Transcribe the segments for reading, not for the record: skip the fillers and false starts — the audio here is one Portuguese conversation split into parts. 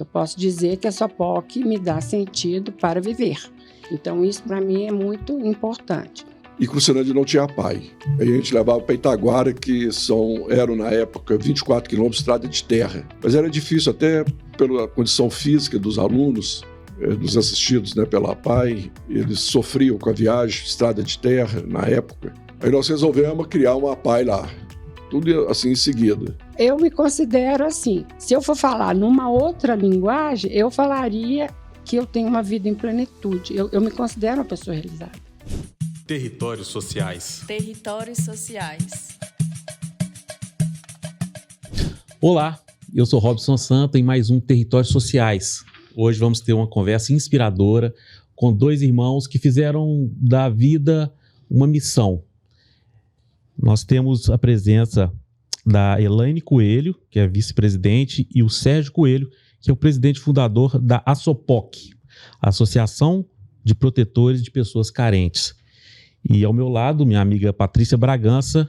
Eu posso dizer que essa POC me dá sentido para viver. Então, isso para mim é muito importante. E Crucelândia não tinha APAE. Aí a gente levava para Itaguara, que eram na época 24 quilômetros de estrada de terra. Mas era difícil até pela condição física dos alunos, dos assistidos, né, pela APAE. Eles sofriam com a viagem, estrada de terra, na época. Aí nós resolvemos criar uma APAE lá. Tudo assim em seguida. Eu me considero assim. Se eu for falar numa outra linguagem, eu falaria que eu tenho uma vida em plenitude. Eu me considero uma pessoa realizada. Territórios sociais. Territórios sociais. Olá, eu sou Robson Santo em mais um Territórios Sociais. Hoje vamos ter uma conversa inspiradora com dois irmãos que fizeram da vida uma missão. Nós temos a presença da Elaine Coelho, que é vice-presidente, e o Sérgio Coelho, que é o presidente fundador da ASOPOC, Associação de Protetores de Pessoas Carentes. E ao meu lado, minha amiga Patrícia Bragança.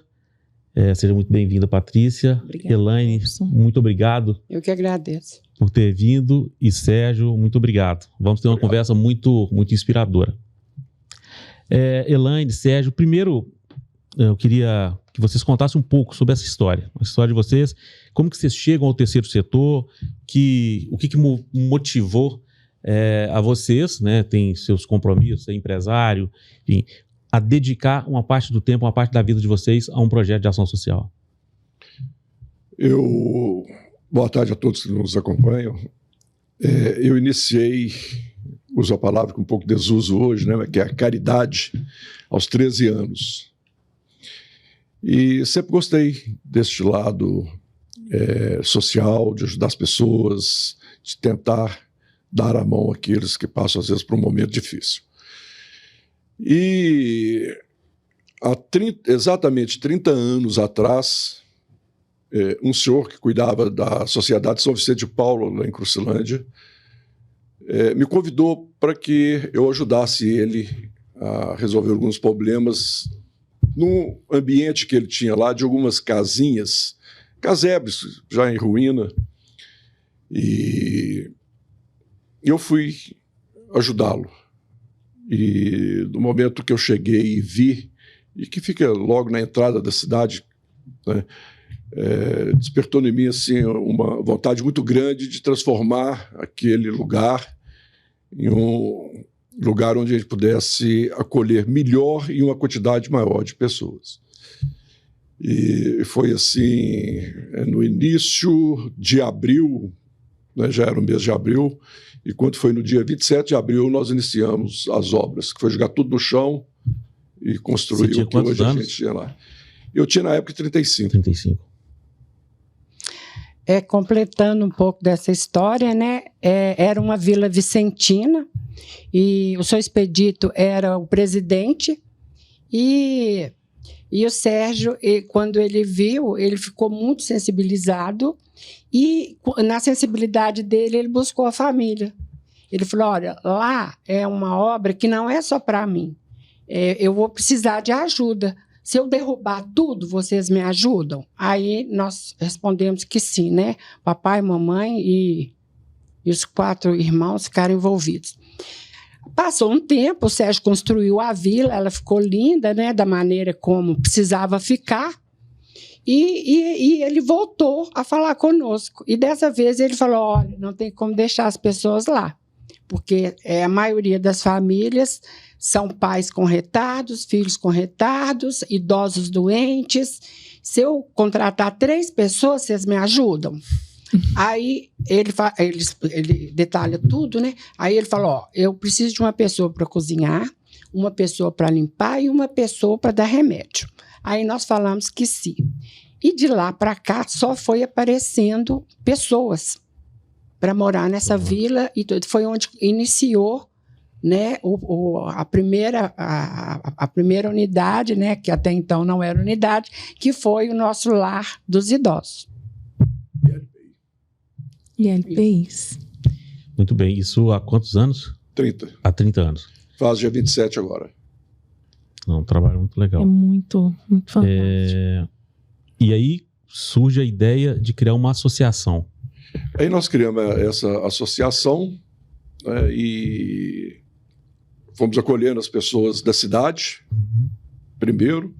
Seja muito bem-vinda, Patrícia. Obrigada, Elaine, Robson. Muito obrigado. Eu que agradeço. Por ter vindo. E Sérgio, muito obrigado. Vamos ter uma conversa muito, muito inspiradora. Elaine, Sérgio, primeiro eu queria que vocês contassem um pouco sobre essa história. A história de vocês, como que vocês chegam ao terceiro setor, o que motivou a vocês, né, tem seus compromissos, é empresário, enfim, a dedicar uma parte do tempo, uma parte da vida de vocês a um projeto de ação social. Boa tarde a todos que nos acompanham. Eu iniciei, uso a palavra com um pouco de desuso hoje, né, que é a caridade, aos 13 anos. E sempre gostei deste lado social, de ajudar as pessoas, de tentar dar a mão àqueles que passam, às vezes, por um momento difícil. E exatamente 30 anos atrás, um senhor que cuidava da Sociedade São Vicente de Paulo, lá em Crucelândia, me convidou para que eu ajudasse ele a resolver alguns problemas num ambiente que ele tinha lá, de algumas casinhas, casebres já em ruína. E eu fui ajudá-lo. E no momento que eu cheguei e vi, e que fica logo na entrada da cidade, né, despertou em mim assim, uma vontade muito grande de transformar aquele lugar em um lugar onde a gente pudesse acolher melhor e uma quantidade maior de pessoas. E foi assim, no início de abril, né, já era o mês de abril, e quando foi no dia 27 de abril, nós iniciamos as obras, que foi jogar tudo no chão e construir o que hoje a gente tinha lá. Eu tinha na época 35. 35. Completando um pouco dessa história, né? Era uma vila vicentina, e o seu Expedito era o presidente, e o Sérgio, quando ele viu, ele ficou muito sensibilizado, e na sensibilidade dele, ele buscou a família. Ele falou, olha, lá é uma obra que não é só para mim, eu vou precisar de ajuda. Se eu derrubar tudo, vocês me ajudam? Aí nós respondemos que sim, né? Papai, mamãe e os 4 irmãos ficaram envolvidos. Passou um tempo, o Sérgio construiu a vila, ela ficou linda, né? Da maneira como precisava ficar. E ele voltou a falar conosco. E dessa vez ele falou, olha, não tem como deixar as pessoas lá, porque a maioria das famílias são pais com retardos, filhos com retardos, idosos doentes. Se eu contratar 3 pessoas, vocês me ajudam? Aí ele detalha tudo, né? Aí ele falou, ó, eu preciso de uma pessoa para cozinhar, uma pessoa para limpar e uma pessoa para dar remédio. Aí nós falamos que sim. E de lá para cá só foi aparecendo pessoas para morar nessa vila, e foi onde iniciou, né, a primeira unidade, né, que até então não era unidade, que foi o nosso lar dos idosos. E LPIs. Muito bem. Isso há quantos anos? 30. Há 30 anos. Faz dia 27 agora. Um trabalho muito legal. É muito, muito fantástico. E aí surge a ideia de criar uma associação. Aí nós criamos essa associação, né, e fomos acolhendo as pessoas da cidade, primeiro,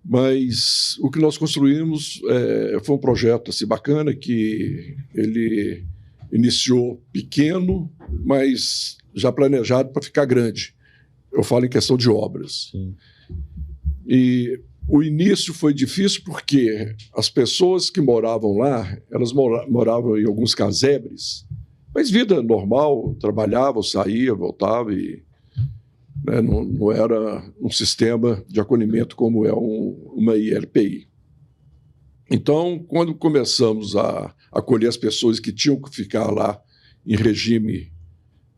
mas o que nós construímos foi um projeto assim, bacana, que ele iniciou pequeno, mas já planejado para ficar grande. Eu falo em questão de obras. Sim. E o início foi difícil porque as pessoas que moravam lá, elas moravam em alguns casebres, mas vida normal, trabalhavam, saía, voltava, e né, não era um sistema de acolhimento como é uma ILPI. Então, quando começamos a acolher as pessoas que tinham que ficar lá em regime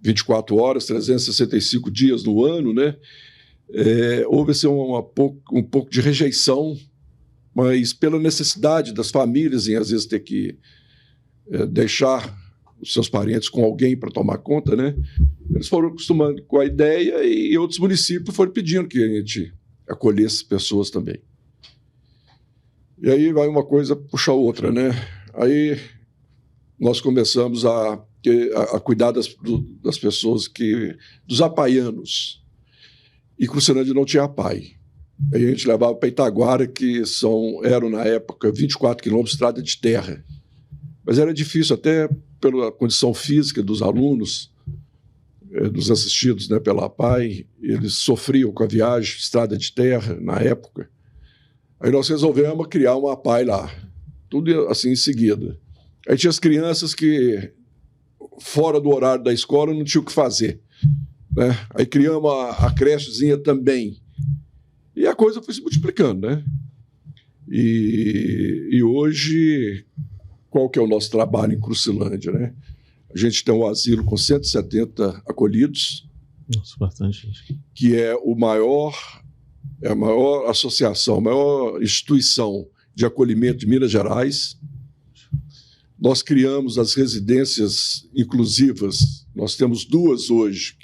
24 horas, 365 dias no ano, né, houve assim, um pouco de rejeição, mas pela necessidade das famílias em, às vezes, ter que deixar os seus parentes com alguém para tomar conta, né, eles foram acostumando com a ideia e outros municípios foram pedindo que a gente acolhesse pessoas também. E aí vai uma coisa puxa a outra, né? Aí nós começamos a cuidar das pessoas dos apaianos. E Crucelândia não tinha APAI. Aí a gente levava para Itaguara, que eram na época 24 quilômetros de estrada de terra. Mas era difícil, até pela condição física dos alunos, dos assistidos, né, pela APAI, eles sofriam com a viagem, estrada de terra, na época. Aí nós resolvemos criar uma APAI lá, tudo assim em seguida. Aí tinha as crianças que, fora do horário da escola, não tinham o que fazer, né? Aí criamos a crechezinha também. E a coisa foi se multiplicando, né? E hoje, qual que é o nosso trabalho em Crucelândia, né? A gente tem um asilo com 170 acolhidos. Nossa, bastante gente. Que é a maior associação, a maior instituição de acolhimento de Minas Gerais. Nós criamos as residências inclusivas. Nós temos 2 hoje,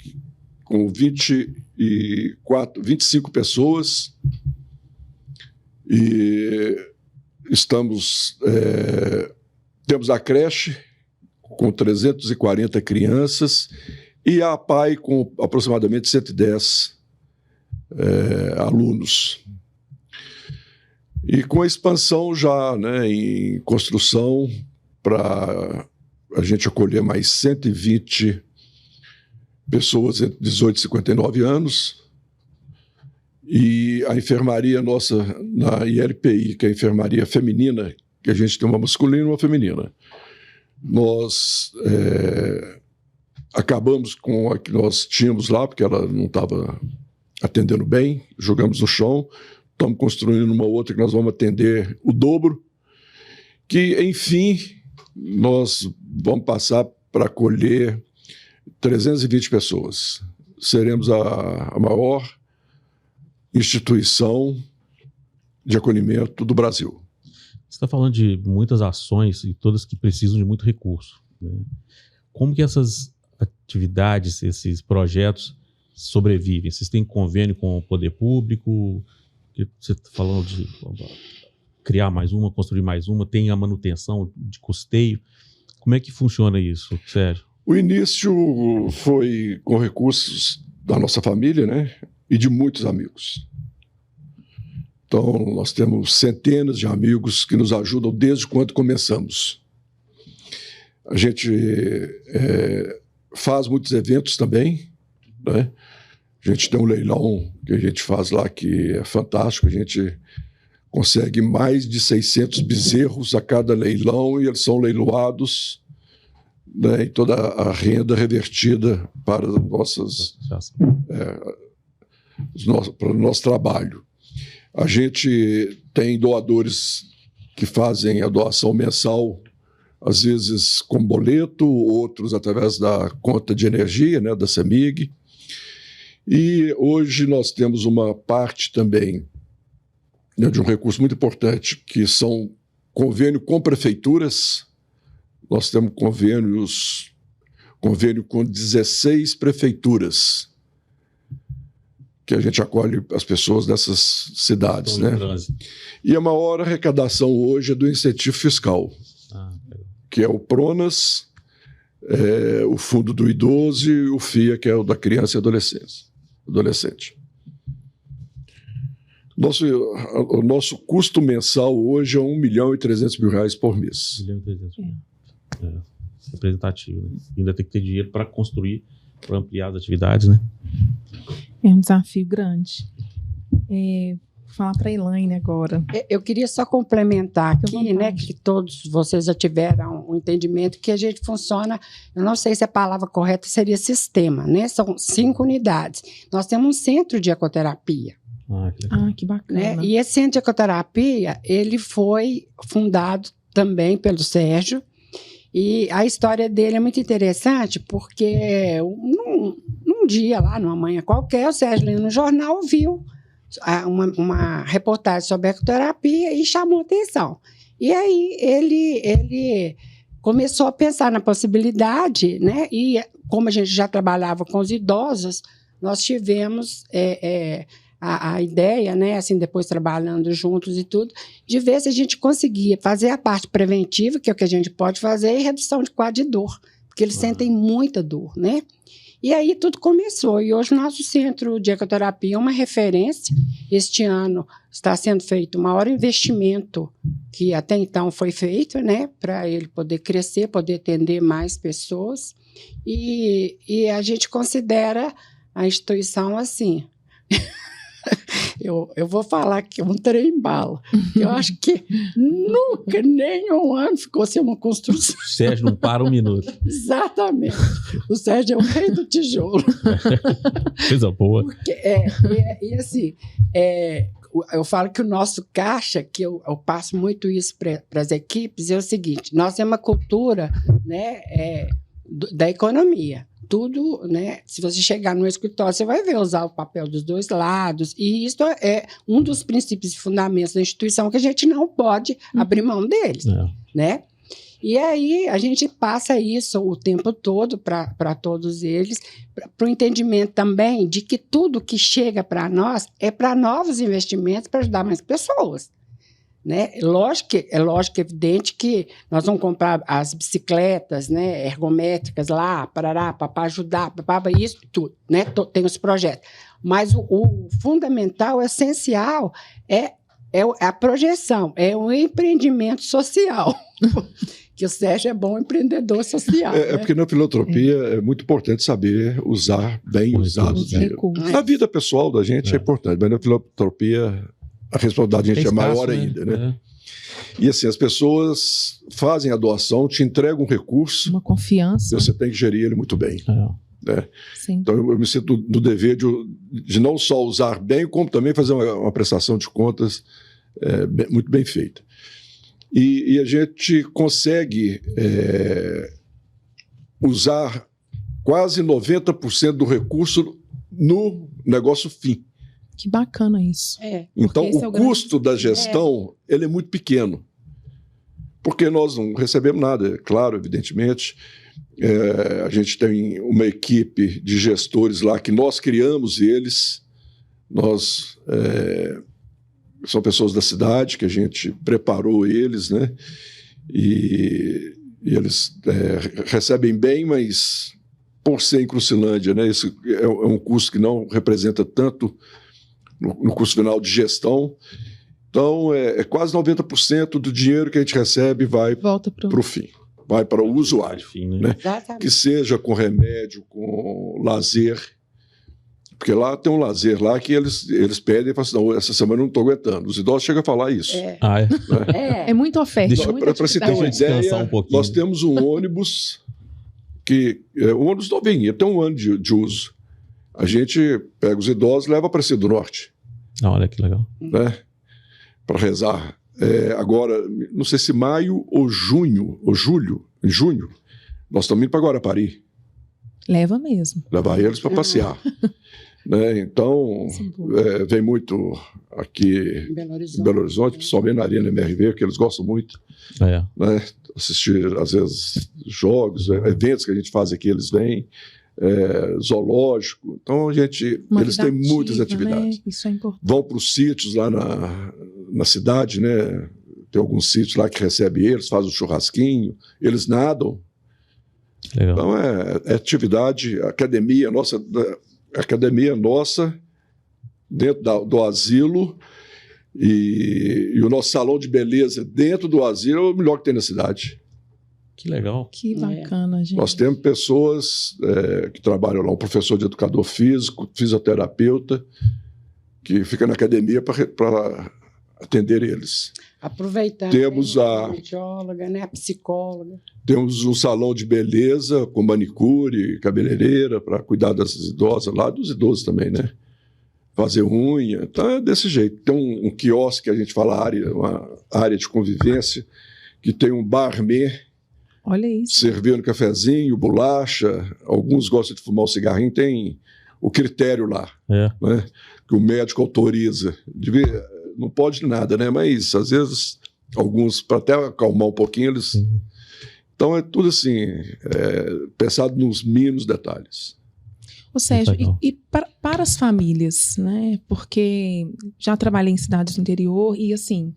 com 25 pessoas. E temos a creche com 340 crianças e a APAI com aproximadamente 110 alunos. E com a expansão já, né, em construção, para a gente acolher mais 120 pessoas entre 18 e 59 anos. E a enfermaria nossa, na ILPI, que é a enfermaria feminina, que a gente tem uma masculina e uma feminina. Nós acabamos com a que nós tínhamos lá, porque ela não estava atendendo bem, jogamos no chão, estamos construindo uma outra que nós vamos atender o dobro, que, enfim, nós vamos passar para acolher 320 pessoas. Seremos a maior instituição de acolhimento do Brasil. Você está falando de muitas ações e todas que precisam de muito recurso, né? Como que essas atividades, esses projetos sobrevivem? Vocês têm convênio com o poder público? Você está falando de criar mais uma, construir mais uma, tem a manutenção de custeio. Como é que funciona isso, Sérgio? O início foi com recursos da nossa família, né? E de muitos amigos. Então, nós temos centenas de amigos que nos ajudam desde quando começamos. A gente faz muitos eventos também, né? A gente tem um leilão que a gente faz lá que é fantástico. A gente consegue mais de 600 bezerros a cada leilão e eles são leiloados, né, e toda a renda revertida para para o nosso trabalho. A gente tem doadores que fazem a doação mensal, às vezes com boleto, outros através da conta de energia, né, da CEMIG. E hoje nós temos uma parte também, né, de um recurso muito importante, que são convênio com prefeituras. Nós temos convênio com 16 prefeituras, que a gente acolhe as pessoas dessas cidades, né? E a maior arrecadação hoje é do incentivo fiscal. que é o PRONAS, o Fundo do Idoso e o FIA, que é o da Criança e Adolescente. O nosso custo mensal hoje é R$1.300.000 por mês. 1.300.000. Representativo, né? Ainda tem que ter dinheiro para construir, para ampliar as atividades, né? É um desafio grande. Falar para a Elaine agora. Eu queria só complementar Fique à aqui, né, vontade. que todos vocês já tiveram um entendimento que a gente funciona, eu não sei se a palavra correta seria sistema, né? São 5 unidades. Nós temos um centro de ecoterapia, Ah, que legal. Que bacana. né? E esse centro de ecoterapia, ele foi fundado também pelo Sérgio, e a história dele é muito interessante, porque num dia lá, numa manhã qualquer, o Sérgio lendo no jornal viu uma reportagem sobre ecoterapia e chamou atenção. E aí ele começou a pensar na possibilidade, né? E como a gente já trabalhava com os idosos, nós tivemos a ideia, né? Assim, depois trabalhando juntos e tudo, de ver se a gente conseguia fazer a parte preventiva, que é o que a gente pode fazer, e redução de quadro de dor, porque eles sentem muita dor, né? E aí tudo começou, e hoje o nosso centro de ecoterapia é uma referência. Este ano está sendo feito o maior investimento que até então foi feito, né, para ele poder crescer, poder atender mais pessoas, e a gente considera a instituição assim. Eu vou falar que é um trem-bala. Eu acho que nunca, nenhum ano ficou sem uma construção. O Sérgio não para um minuto. Exatamente. O Sérgio é o rei do tijolo. Coisa boa. Porque, e assim, eu falo que o nosso caixa, que eu passo muito isso para as equipes, é o seguinte: nós temos uma cultura, né, da economia. Tudo, né? Se você chegar no escritório, você vai ver usar o papel dos dois lados. E isso é um dos princípios e fundamentos da instituição que a gente não pode abrir mão deles, né? E aí a gente passa isso o tempo todo para todos eles, para o entendimento também de que tudo que chega para nós é para novos investimentos para ajudar mais pessoas. Né? É lógico, evidente que nós vamos comprar as bicicletas, né, ergométricas lá, para ajudar, isso tudo, né? Tem os projetos. Mas o fundamental, o essencial, é a projeção, é o empreendimento social. Que o Sérgio é bom empreendedor social. Né? Porque na filantropia é muito importante saber usar bem usado o dinheiro. Na vida pessoal da gente é importante, mas na filantropia a responsabilidade da gente é maior ainda, né? E assim, as pessoas fazem a doação, te entregam um recurso. Uma confiança. E você tem que gerir ele muito bem. Né? Então eu me sinto no dever de não só usar bem, como também fazer uma prestação de contas muito bem feita. E a gente consegue usar quase 90% do recurso no negócio fim. Que bacana isso. Então, o custo da gestão ele é muito pequeno, porque nós não recebemos nada, é claro, evidentemente. A gente tem uma equipe de gestores lá que nós criamos eles. São pessoas da cidade que a gente preparou eles, né? E eles recebem bem, mas por ser em Crucilândia, né? Isso é um custo que não representa tanto no custo final de gestão. Então, quase 90% do dinheiro que a gente recebe vai para o fim, vai para o usuário. Né? Que seja com remédio, com lazer. Porque lá tem um lazer lá que eles pedem e falam assim, não, essa semana eu não estou aguentando. Os idosos chegam a falar isso. É muita oferta. Para você ter uma ideia, nós temos um ônibus que... o ônibus novinho, tem um ano de uso. A gente pega os idosos e leva para Cidade do Norte. Olha que legal. Né? Para rezar. Agora, não sei se maio ou junho, em junho, nós estamos indo para Guarapari. Leva mesmo. Levar eles para passear. Né? Então, vem muito aqui em Belo Horizonte, principalmente na Arena MRV, que eles gostam muito. Né? Assistir, às vezes, jogos, eventos que a gente faz aqui, eles vêm. Zoológico. Então, eles têm muitas atividades. Né? Isso é importante. Vão para os sítios lá na cidade, né? tem alguns sítios lá que recebem eles, fazem um churrasquinho, eles nadam. Legal. Então, é atividade, academia nossa dentro do asilo, e o nosso salão de beleza dentro do asilo é o melhor que tem na cidade. Que legal. Que bacana, gente. Nós temos pessoas que trabalham lá, um professor de educador físico, fisioterapeuta, que fica na academia para atender eles. Aproveitando, Temos a nutrióloga, né, a psicóloga. Temos um salão de beleza com manicure, cabeleireira, para cuidar das idosas lá, dos idosos também, né? Fazer unha, então é desse jeito. Tem um quiosque que a gente fala, uma área de convivência, que tem um barman. Olha isso. Servindo cafezinho, bolacha. Alguns gostam de fumar um cigarrinho, tem o critério lá, né, que o médico autoriza. Não pode nada, né? Mas às vezes, alguns, para até acalmar um pouquinho, eles. Então é tudo assim, pensado nos mínimos detalhes. Ô Sérgio, e para as famílias, né? Porque já trabalhei em cidades do interior e, assim,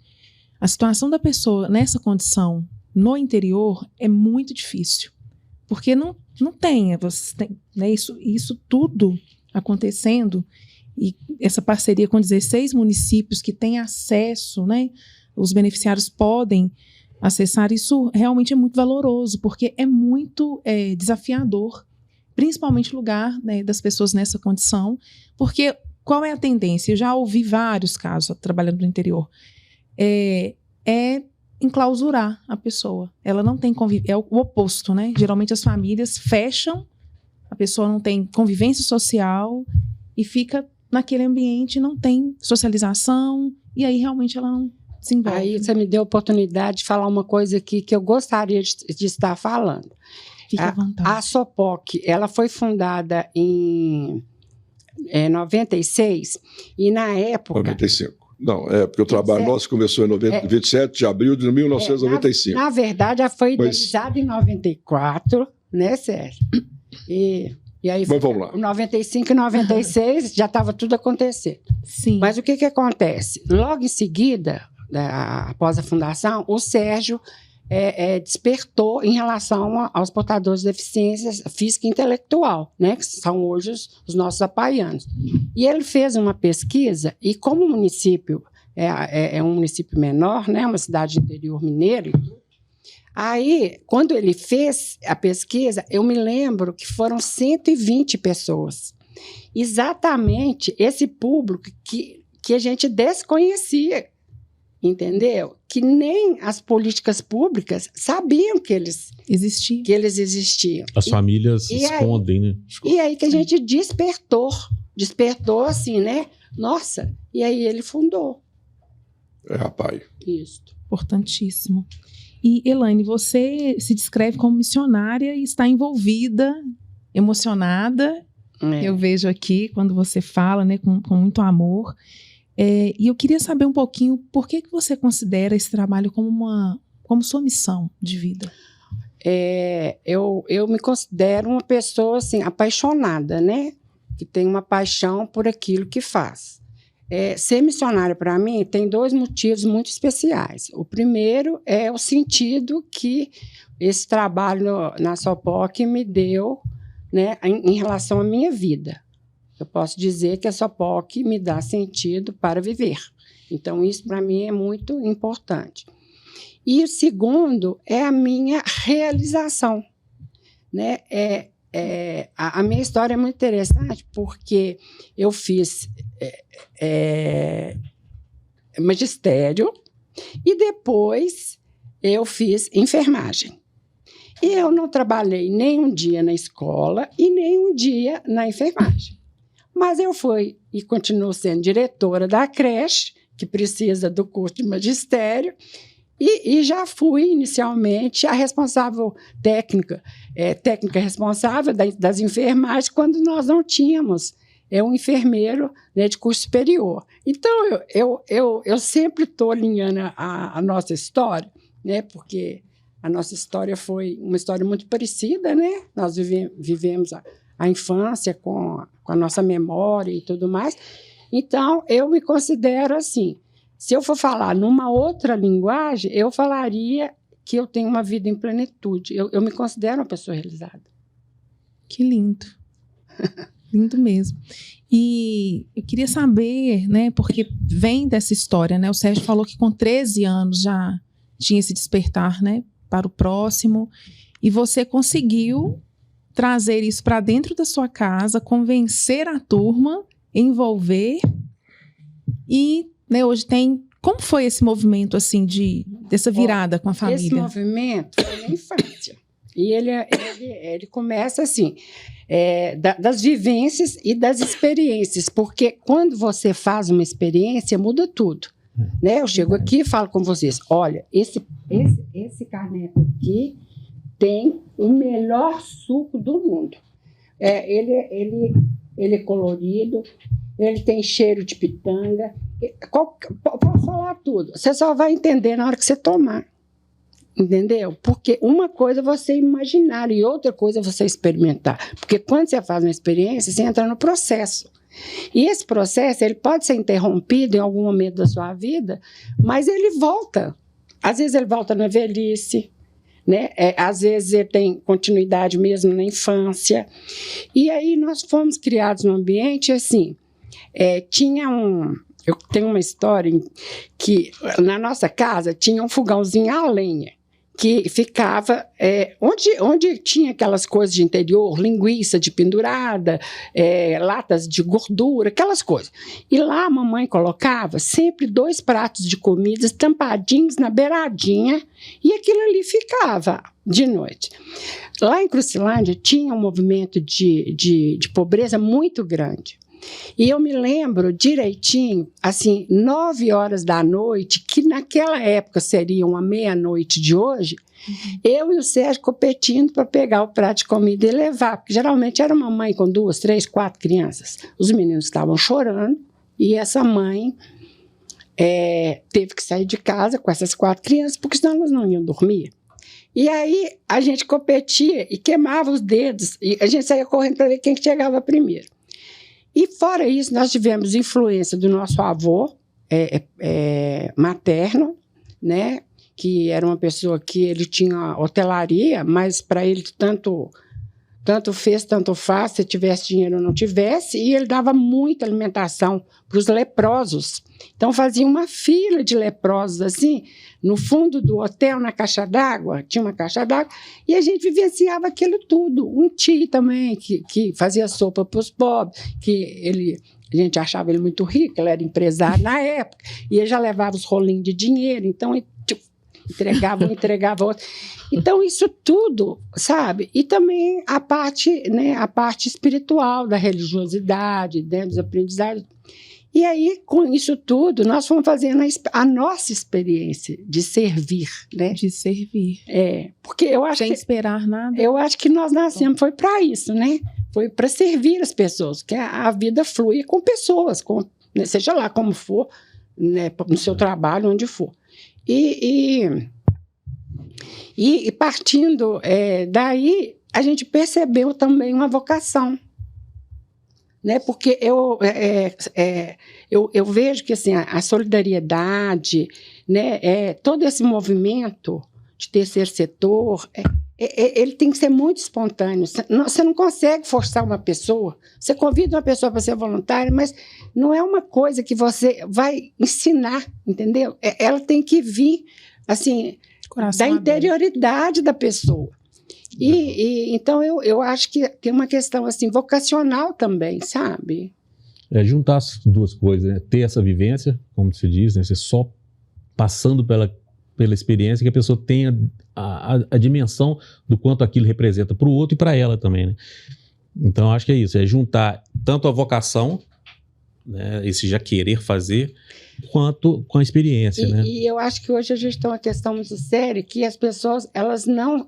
a situação da pessoa nessa condição no interior é muito difícil. Porque não tem, você tem, né, isso tudo acontecendo, e essa parceria com 16 municípios que têm acesso, né? Os beneficiários podem acessar, isso realmente é muito valoroso, porque é muito desafiador, principalmente o lugar, né, das pessoas nessa condição, porque qual é a tendência? Eu já ouvi vários casos trabalhando no interior. É enclausurar a pessoa. Ela não tem convivência, é o oposto, né? Geralmente as famílias fecham, a pessoa não tem convivência social e fica naquele ambiente, não tem socialização, e aí realmente ela não se envolve. Aí você me deu a oportunidade de falar uma coisa aqui que eu gostaria de estar falando. Fique à vontade. A SOPOC, ela foi fundada em 96, e na época... 95. Não, porque o trabalho nosso começou em 27 de abril de 1995. Na verdade, ela foi idealizada em 94, né, Sérgio? E aí, mas vamos lá. 95 e 96 já estava tudo acontecendo. Sim. Mas o que acontece? Logo em seguida, após a fundação, o Sérgio despertou em relação aos portadores de deficiência física e intelectual, né, que são hoje os nossos apaianos. E ele fez uma pesquisa, e como o município é um município menor, né, uma cidade interior mineira, aí, quando ele fez a pesquisa, eu me lembro que foram 120 pessoas. Exatamente esse público que a gente desconhecia, entendeu? Que nem as políticas públicas sabiam que eles existiam. As famílias escondem, né? E aí que a gente despertou assim, né? Nossa, e aí ele fundou. Rapaz. Isso. Importantíssimo. E, Elaine, você se descreve como missionária e está envolvida, emocionada. Eu vejo aqui, quando você fala, né, com muito amor. E eu queria saber um pouquinho por que você considera esse trabalho como sua missão de vida. Eu me considero uma pessoa assim, apaixonada, né? Que tem uma paixão por aquilo que faz. Ser missionária, para mim, tem 2 motivos muito especiais. O primeiro é o sentido que esse trabalho na SOPOC me deu, né, em relação à minha vida. Eu posso dizer que a SOPOC me dá sentido para viver. Então, isso para mim é muito importante. E o segundo é a minha realização, né? A minha história é muito interessante porque eu fiz magistério e depois eu fiz enfermagem. E eu não trabalhei nem um dia na escola e nem um dia na enfermagem. Mas eu fui e continuo sendo diretora da creche, que precisa do curso de magistério, e já fui inicialmente a responsável técnica responsável das enfermagens, quando nós não tínhamos um enfermeiro, né, de curso superior. Então, eu sempre estou alinhando a nossa história, né, porque a nossa história foi uma história muito parecida, né? Nós vivemos a infância com a nossa memória e tudo mais. Então, eu me considero assim, Se eu for falar numa outra linguagem, eu falaria que eu tenho uma vida em plenitude. Eu me considero uma pessoa realizada. Que lindo. Lindo mesmo. E eu queria saber, né, porque vem dessa história, né? O Sérgio falou que com 13 anos já tinha esse despertar, né, para o próximo. E você conseguiu trazer isso para dentro da sua casa, convencer a turma, envolver. E, né, hoje tem... Como foi esse movimento, assim, dessa virada com a família? Esse movimento foi na infância. E ele começa assim, das vivências e das experiências, porque quando você faz uma experiência, muda tudo. Né? Eu chego aqui e falo com vocês, olha, esse caneco aqui tem o melhor suco do mundo. Ele é colorido, ele tem cheiro de pitanga, pode falar tudo. Você só vai entender na hora que você tomar. Entendeu? Porque uma coisa é você imaginar e outra coisa é você experimentar. Porque quando você faz uma experiência, você entra no processo. E esse processo, ele pode ser interrompido em algum momento da sua vida, mas ele volta. Às vezes ele volta na velhice, né? Às vezes ele tem continuidade mesmo na infância. E aí nós fomos criados num ambiente assim, eu tenho uma história que na nossa casa tinha um fogãozinho a lenha, que ficava onde tinha aquelas coisas de interior, linguiça de pendurada, latas de gordura, aquelas coisas. E lá a mamãe colocava sempre 2 pratos de comida tampadinhos na beiradinha, e aquilo ali ficava de noite. Lá em Crucilândia tinha um movimento de pobreza muito grande. E eu me lembro direitinho, assim, 9 horas da noite, que naquela época seria uma meia-noite de hoje, eu e o Sérgio competindo para pegar o prato de comida e levar, porque geralmente era uma mãe com 2, 3, 4 crianças. Os meninos estavam chorando e essa mãe teve que sair de casa com essas 4 crianças, porque senão elas não iam dormir. E aí a gente competia e queimava os dedos, e a gente saía correndo para ver quem que chegava primeiro. E fora isso, nós tivemos influência do nosso avô materno, né, que era uma pessoa que ele tinha hotelaria, mas para ele tanto fez, tanto faz, se tivesse dinheiro ou não tivesse, e ele dava muita alimentação para os leprosos. Então fazia uma fila de leprosos assim, no fundo do hotel, na caixa d'água, tinha uma caixa d'água, e a gente vivenciava aquilo tudo. Um tio também, que fazia sopa para os pobres, a gente achava ele muito rico, ele era empresário na época, e ele já levava os rolinhos de dinheiro, então ele entregava outro. Então, isso tudo, sabe? E também a parte espiritual da religiosidade, dos aprendizados. E aí, com isso tudo, nós fomos fazendo a nossa experiência de servir, né? De servir. Porque eu acho sem esperar nada. Eu acho que nós nascemos foi para isso, né? Foi para servir as pessoas, que a vida flui com pessoas, né? Seja lá como for, né? No seu trabalho, onde for. E partindo daí, a gente percebeu também uma vocação. Né? Porque eu vejo que assim, a solidariedade, né? Todo esse movimento de terceiro setor, ele tem que ser muito espontâneo. Você não consegue forçar uma pessoa. Você convida uma pessoa para ser voluntária, mas não é uma coisa que você vai ensinar, entendeu? Ela tem que vir assim, da interioridade da pessoa. Então, eu acho que tem uma questão assim, vocacional também, sabe? Juntar as duas coisas, né? Ter essa vivência, como se diz, né? Você só passando pela experiência que a pessoa tenha a dimensão do quanto aquilo representa para o outro e para ela também, né? Então, acho que é isso, é juntar tanto a vocação, né? Esse já querer fazer, quanto com a experiência, né? E eu acho que hoje a gente tem uma questão muito séria que as pessoas, elas não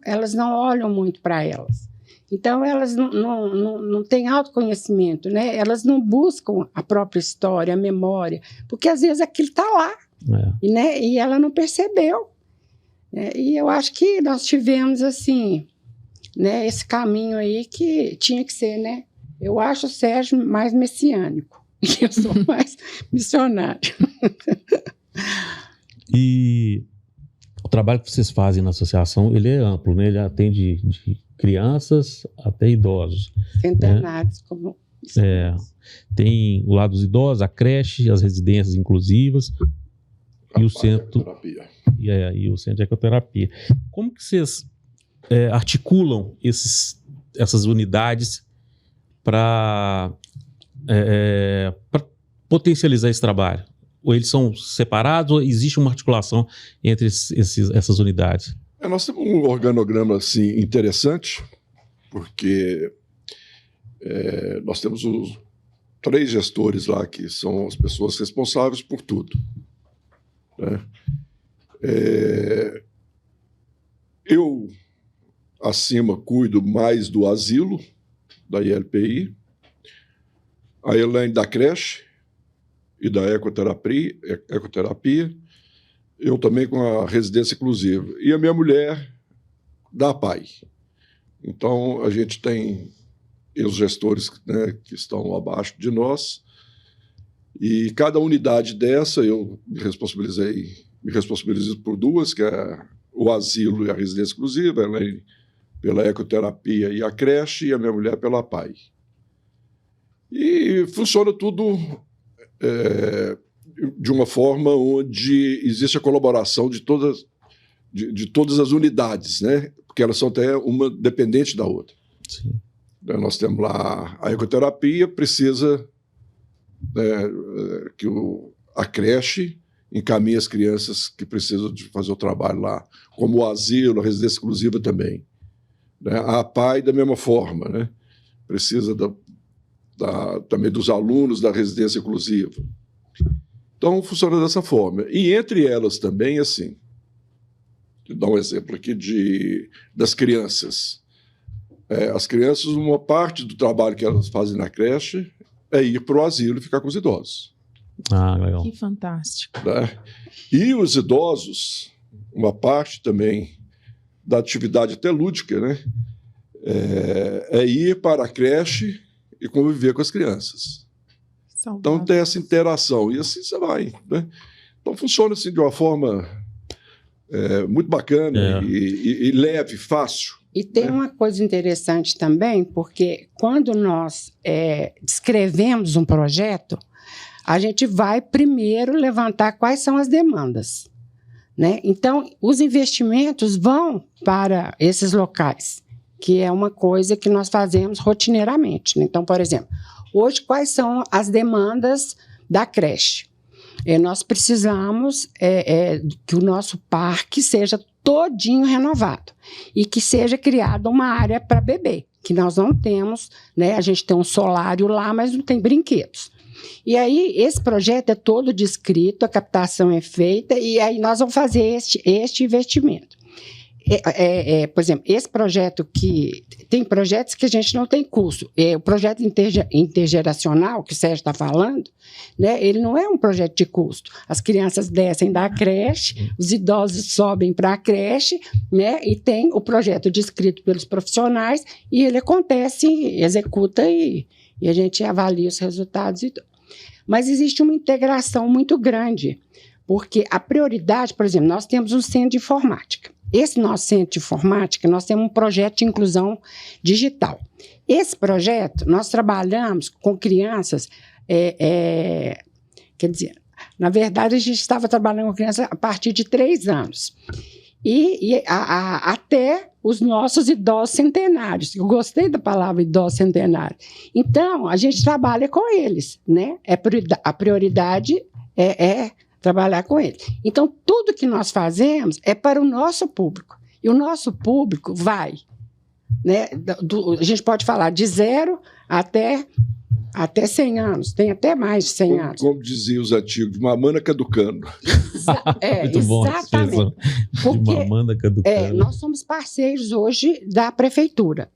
olham muito para elas. Então, elas não têm autoconhecimento, né? Elas não buscam a própria história, a memória, porque às vezes aquilo está lá, né? E ela não percebeu. E eu acho que nós tivemos, assim, né, esse caminho aí que tinha que ser, né? Eu acho o Sérgio mais messiânico. Eu sou mais missionário. E o trabalho que vocês fazem na associação, ele é amplo, né? Ele atende de crianças até idosos. Centenários, como... Tem o lado dos idosos, a creche, as residências inclusivas e o centro e o centro de ecoterapia. Como que vocês articulam essas unidades para potencializar esse trabalho? Ou eles são separados ou existe uma articulação entre essas unidades? Nós temos um organograma assim, interessante, porque nós temos os 3 gestores lá, que são as pessoas responsáveis por tudo, né? Eu, acima, cuido mais do asilo, da ILPI, a Elaine da creche e da ecoterapia, eu também com a residência inclusiva, e a minha mulher da APAI. Então, a gente tem os gestores, né, que estão abaixo de nós, e cada unidade dessa eu me responsabilizo por 2, que é o asilo e a residência inclusiva, ela pela ecoterapia e a creche, e a minha mulher pela APAI. E funciona tudo de uma forma onde existe a colaboração de todas as unidades, né? Porque elas são até uma dependente da outra. Sim. Nós temos lá a ecoterapia, precisa que a creche encaminhe as crianças que precisam de fazer o trabalho lá, como o asilo, a residência exclusiva também. A APAI, da mesma forma, né? Precisa também dos alunos da residência inclusiva. Então, funciona dessa forma. E entre elas também, assim, vou dar um exemplo aqui das crianças. As crianças, uma parte do trabalho que elas fazem na creche é ir para o asilo e ficar com os idosos. Ah, legal. Que fantástico. Né? E os idosos, uma parte também da atividade até lúdica, né? É ir para a creche e conviver com as crianças. Saudável. Então tem essa interação, e assim você vai, né? Então funciona assim de uma forma muito bacana e leve, fácil. E tem uma coisa interessante também, porque quando nós descrevemos um projeto, a gente vai primeiro levantar quais são as demandas, né? Então, os investimentos vão para esses locais, que é uma coisa que nós fazemos rotineiramente, né? Então, por exemplo, hoje, quais são as demandas da creche? Nós precisamos que o nosso parque seja todinho renovado e que seja criada uma área para bebê, que nós não temos, né? A gente tem um solário lá, mas não tem brinquedos. E aí, esse projeto é todo descrito, a captação é feita, e aí nós vamos fazer este investimento. Por exemplo, esse projeto tem projetos que a gente não tem custo. O projeto intergeracional, que o Sérgio está falando, né, ele não é um projeto de custo. As crianças descem da creche, os idosos sobem para a creche, né, e tem o projeto descrito pelos profissionais, e ele acontece, executa e a gente avalia os resultados. Mas existe uma integração muito grande, porque a prioridade, por exemplo, nós temos um centro de informática. Esse nosso centro de informática, nós temos um projeto de inclusão digital. Esse projeto, nós trabalhamos com crianças, quer dizer, na verdade, a gente estava trabalhando com crianças a partir de 3 anos. Até os nossos idosos centenários. Eu gostei da palavra idoso centenário. Então, a gente trabalha com eles, né? A prioridade é trabalhar com eles. Então, tudo que nós fazemos é para o nosso público. E o nosso público vai, né? A gente pode falar de 0 até 100 anos. Tem até mais de 100 anos. Como diziam os antigos, mamana caducando. Muito bom. Exatamente. Porque mamana caducando. nós somos parceiros hoje da prefeitura.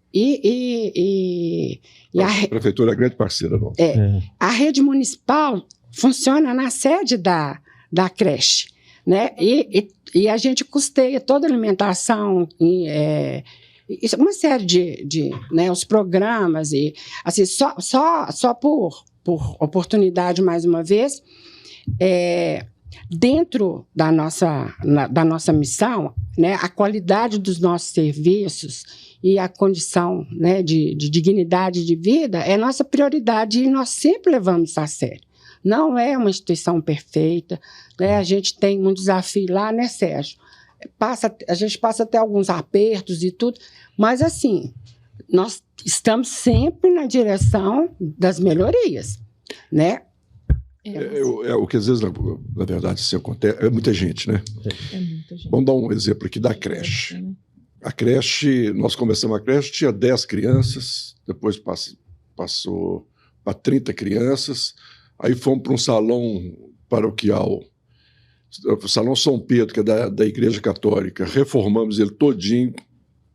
A prefeitura é grande parceira nossa. A rede municipal funciona na sede da creche, né? E a gente custeia toda a alimentação, uma série de né, os programas, e assim, só por oportunidade, mais uma vez, dentro da nossa missão, né, a qualidade dos nossos serviços e a condição, né, de dignidade de vida é nossa prioridade e nós sempre levamos isso a sério. Não é uma instituição perfeita, né? A gente tem um desafio lá, né, Sérgio? A gente passa até alguns apertos e tudo, mas assim, nós estamos sempre na direção das melhorias, né? O que às vezes, na verdade, isso acontece, é muita gente, né? É muita gente. Vamos dar um exemplo aqui da creche. A creche, nós começamos a creche, tinha 10 crianças, depois passou para 30 crianças, aí fomos para um salão paroquial, o Salão São Pedro, que é da Igreja Católica, reformamos ele todinho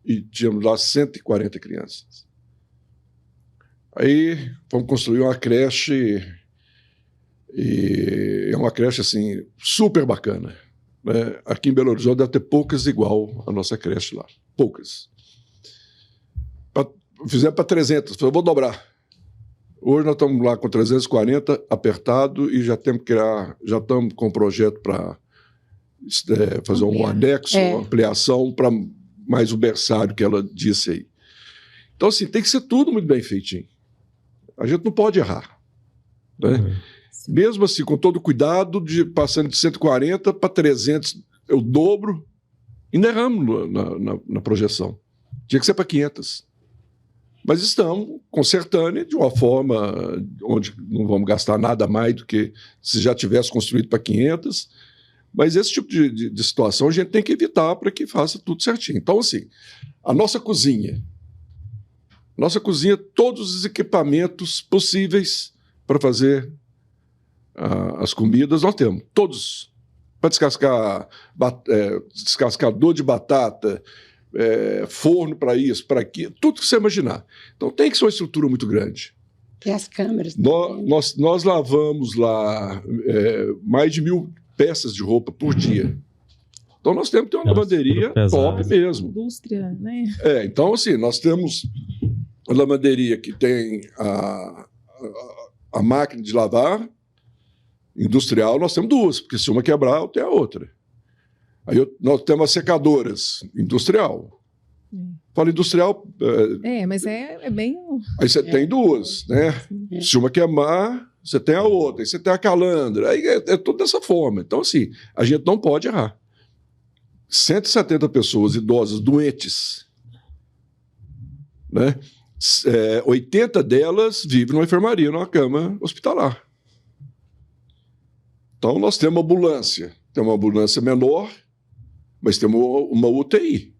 e tínhamos lá 140 crianças. Aí fomos construir uma creche, e é uma creche assim, super bacana, né? Aqui em Belo Horizonte deve ter poucas igual a nossa creche lá, poucas. Fizemos para 300, falei, vou dobrar. Hoje nós estamos lá com 340, apertado, e já estamos com um projeto para fazer um anexo, uma ampliação para mais o berçário que ela disse aí. Então, assim, tem que ser tudo muito bem feitinho. A gente não pode errar, né? Mesmo assim, com todo cuidado, passando de 140 para 300, eu dobro, ainda erramos na projeção. Tinha que ser para 500. Mas estamos consertando de uma forma onde não vamos gastar nada mais do que se já tivesse construído para 500. Mas esse tipo de situação a gente tem que evitar para que faça tudo certinho. Então, assim, a nossa cozinha, todos os equipamentos possíveis para fazer as comidas nós temos, todos. Para descascar, descascador de batata, forno para isso, para aquilo, tudo que você imaginar. Então tem que ser uma estrutura muito grande. Tem as câmeras. Nós lavamos lá mais de 1.000 peças de roupa por dia. Então nós temos que ter uma lavanderia top mesmo. Indústria, né? Então assim, nós temos a lavanderia que tem a máquina de lavar industrial, nós temos duas, porque se uma quebrar, tem a outra. Aí nós temos as secadoras industrial. Fala industrial... mas é bem... Aí você tem duas, né? Se uma queimar, você tem a outra. Aí você tem a calandra. Aí é tudo dessa forma. Então, assim, a gente não pode errar. 170 pessoas idosas doentes, né? 80 delas vivem numa enfermaria, numa cama hospitalar. Então, nós temos uma ambulância. Tem uma ambulância menor, mas temos uma UTI.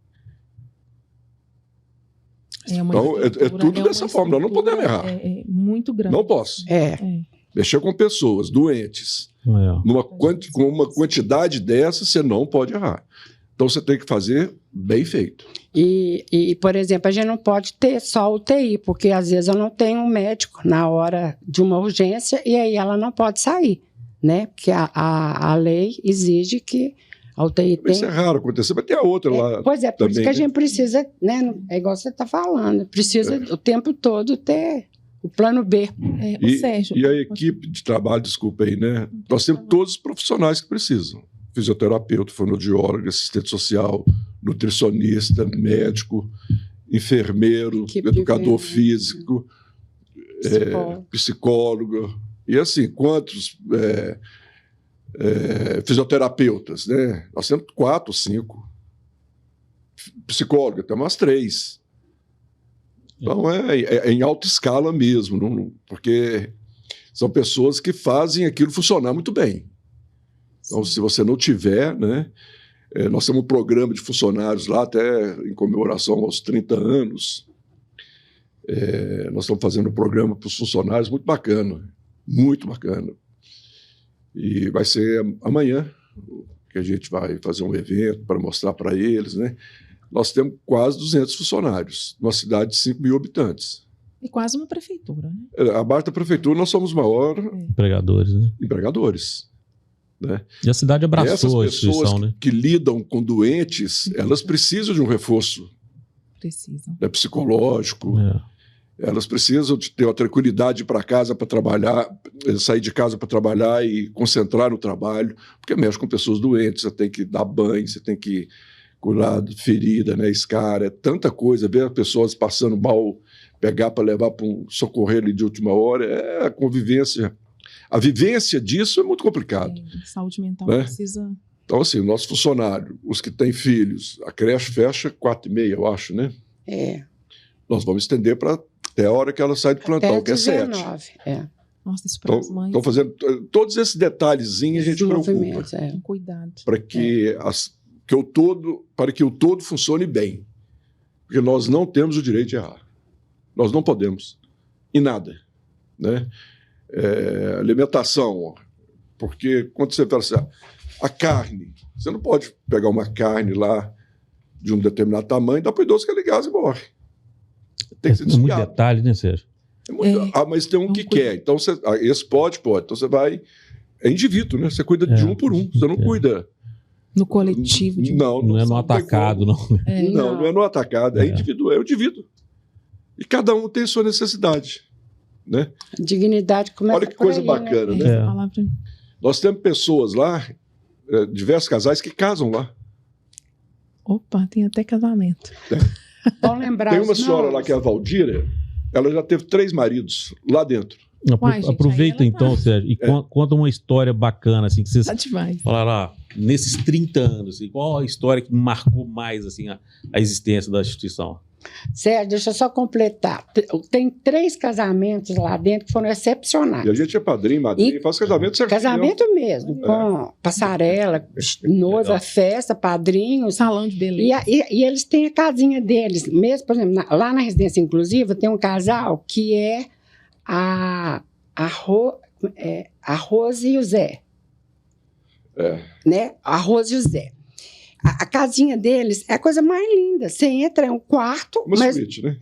Então, tudo dessa forma. Nós não podemos errar. É muito grande. Não posso. Mexer com pessoas doentes, com uma quantidade dessa, você não pode errar. Então, você tem que fazer bem feito. E, por exemplo, a gente não pode ter só UTI, porque às vezes eu não tenho um médico na hora de uma urgência e aí ela não pode sair, né? Porque a lei exige que a UTI tem... Isso é raro acontecer, mas tem a outra lá. Pois é, por também, isso que a gente precisa, né? É igual você está falando, precisa o tempo todo ter o plano B. Sérgio, e a equipe de trabalho, desculpa aí, né? Nós temos todos os profissionais que precisam. Fisioterapeuta, fonoaudiólogo, assistente social, nutricionista, médico, enfermeiro, educador físico, psicólogo. E assim, quantos fisioterapeutas, né? Nós temos 4, 5. Psicólogo, temos umas 3. Então é em alta escala mesmo, porque são pessoas que fazem aquilo funcionar muito bem. Então, se você não tiver, né? Nós temos um programa de funcionários lá, até em comemoração aos 30 anos. Nós estamos fazendo um programa para os funcionários muito bacana. Muito bacana. E vai ser amanhã que a gente vai fazer um evento para mostrar para eles, né? Nós temos quase 200 funcionários, numa cidade de 5.000 habitantes. E quase uma prefeitura, né? Abaixo da prefeitura, nós somos maior... Empregadores, né? Empregadores. Né? E a cidade abraçou a instituição, essas pessoas né? que lidam com doentes, elas precisam de um reforço. Precisam. Psicológico. Elas precisam de ter a tranquilidade para casa para trabalhar, sair de casa para trabalhar e concentrar no trabalho, porque mexe com pessoas doentes, você tem que dar banho, você tem que curar de ferida, né, escara, é tanta coisa, ver as pessoas passando mal, pegar para levar para um socorrer ali de última hora, é a convivência. A vivência disso é muito complicado. Saúde mental, né? Precisa... Então, assim, o nosso funcionário, os que têm filhos, a creche fecha 4h30, eu acho, né? Nós vamos estender para até a hora que ela sai do plantão, até que é 7. Nossa, isso para as mães. Estão fazendo todos esses detalhezinhos, a gente preocupa. Cuidado. Para que, para que o todo funcione bem. Porque nós não temos o direito de errar. Nós não podemos. Em nada. Né? Alimentação. Porque quando você fala assim, a carne, você não pode pegar uma carne lá de um determinado tamanho e dar para o idoso que é ligado e morre. Tem que ser muito detalhe, né, Sérgio? Mas tem um que quer. Então, esse pode. Então, você vai... É indivíduo, né? Você cuida de um por um. Você não cuida... No coletivo. Não é no atacado, não. Não é no atacado. É indivíduo. É o indivíduo. E cada um tem sua necessidade. Né? Dignidade começa. Olha que coisa aí, bacana, né? Nós temos pessoas lá, diversos casais que casam lá. Opa, tem até casamento. Bom lembrar. Tem uma senhora lá que é a Valdira, ela já teve 3 maridos lá dentro. Aproveita então, Sérgio, e conta uma história bacana, assim, que vocês falaram, nesses 30 anos, assim, qual a história que marcou mais assim, a existência da instituição? Sérgio, deixa eu só completar. Tem 3 casamentos lá dentro que foram excepcionais. E a gente é padrinho, madrinha, faz casamento certinho. Casamento mesmo, com passarela, noiva, festa, padrinho. Salão de beleza. E eles têm a casinha deles. Mesmo, por exemplo, lá na residência inclusiva, tem um casal que é a Rose e o Zé. Né? A Rose e o Zé. A casinha deles é a coisa mais linda. Você entra, é um quarto. Uma suíte, né?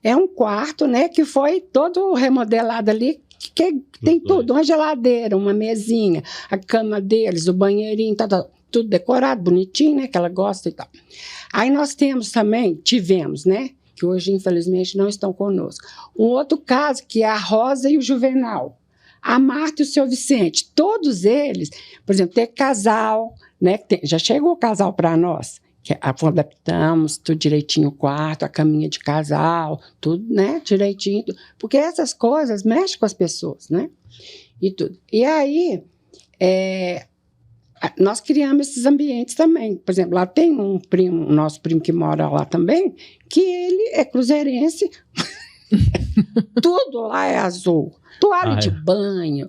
É um quarto, né? Que foi todo remodelado ali, que tem tudo: uma geladeira, uma mesinha, a cama deles, o banheirinho, tudo decorado, bonitinho, né? Que ela gosta e tal. Aí nós tivemos, né? Que hoje, infelizmente, não estão conosco. Um outro caso, que é a Rosa e o Juvenal. A Marta e o seu Vicente. Todos eles, por exemplo, tem casal, né? Já chegou o casal para nós, que adaptamos tudo direitinho, o quarto, a caminha de casal, tudo, né? Direitinho. Porque essas coisas mexem com as pessoas, né? E tudo. E aí, nós criamos esses ambientes também. Por exemplo, lá tem um nosso primo que mora lá também, que ele é cruzeirense. Tudo lá é azul. Toalha de banho,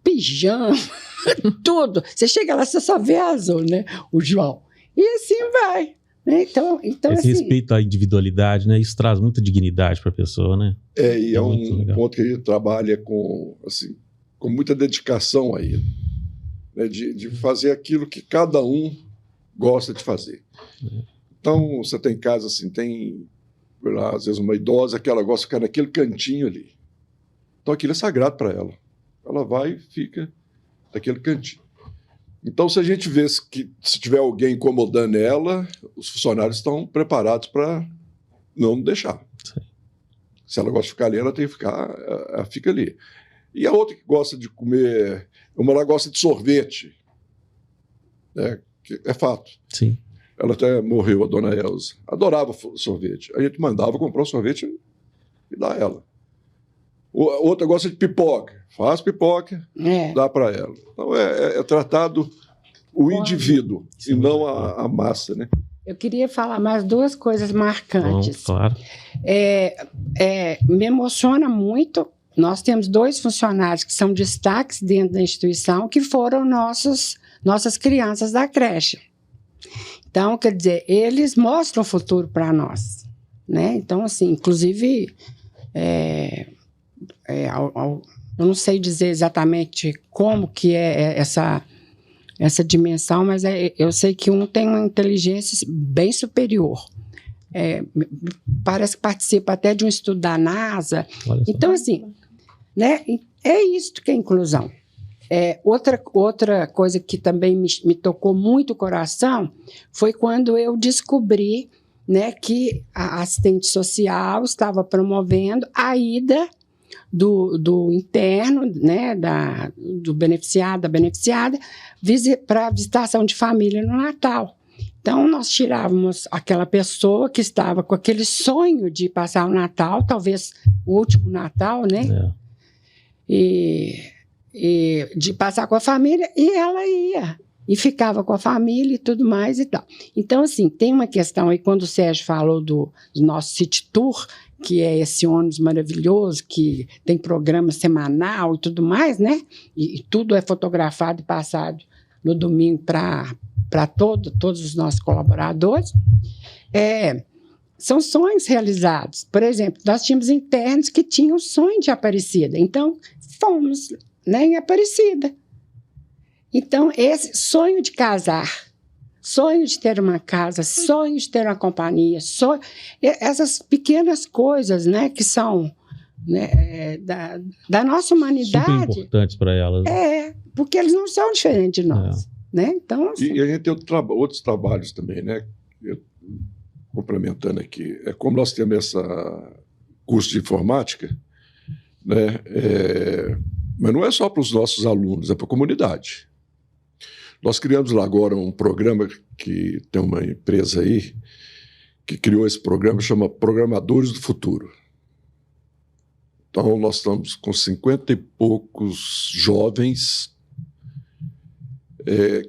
pijama, tudo. Você chega lá, você só vê azul, né? O João. E assim vai. Né? Então, Esse assim, respeito à individualidade, né? Isso traz muita dignidade para a pessoa, né? E é um ponto que a gente trabalha com muita dedicação aí. Né? De fazer aquilo que cada um gosta de fazer. Então, você tem casa assim, tem... Lá, às vezes uma idosa que ela gosta de ficar naquele cantinho ali. Então aquilo é sagrado para ela. Ela vai e fica naquele cantinho. Então, se a gente vê que se tiver alguém incomodando ela, os funcionários estão preparados para não deixar. Sim. Se ela gosta de ficar ali, ela tem que ficar, ela fica ali. E a outra que gosta de comer, uma lá gosta de sorvete. Né? Que é fato. Sim. Ela até morreu, a dona Elza. Adorava sorvete. A gente mandava comprar um sorvete e dar a ela. Outra gosta de pipoca. Faz pipoca, dá para ela. Então é tratado o indivíduo e não a massa, né? Eu queria falar mais 2 coisas marcantes. Bom, claro. Me emociona muito. Nós temos 2 funcionários que são destaques dentro da instituição, que foram nossas crianças da creche. Então, quer dizer, eles mostram o futuro para nós, né? Então, assim, inclusive, eu não sei dizer exatamente como que é essa dimensão, mas eu sei que um tem uma inteligência bem superior. Parece que participa até de um estudo da NASA. Então, assim, né? É isso que é inclusão. Outra coisa que também me tocou muito o coração foi quando eu descobri né, que a assistente social estava promovendo a ida do interno, né, do beneficiado, da beneficiada, para visitação de família no Natal. Então, nós tirávamos aquela pessoa que estava com aquele sonho de passar o Natal, talvez o último Natal, né? E de passar com a família, e ela ia. E ficava com a família e tudo mais e tal. Então, assim, tem uma questão aí, quando o Sérgio falou do nosso City Tour, que é esse ônibus maravilhoso, que tem programa semanal e tudo mais, né? E tudo é fotografado e passado no domingo para todos os nossos colaboradores. São sonhos realizados. Por exemplo, nós tínhamos internos que tinham sonho de Aparecida. Então, fomos, né, em Aparecida. Então, esse sonho de casar, sonho de ter uma casa, sonho de ter uma companhia, essas pequenas coisas, né, que são, né, da nossa humanidade. Super importantes para elas. Porque eles não são diferentes de nós. Né? Então, assim, e a gente tem outros trabalhos também, né? Complementando aqui. Como nós temos esse curso de informática, né? Mas não é só para os nossos alunos, é para a comunidade. Nós criamos lá agora um programa que tem uma empresa aí que criou esse programa, chama Programadores do Futuro. Então, nós estamos com 50 e poucos jovens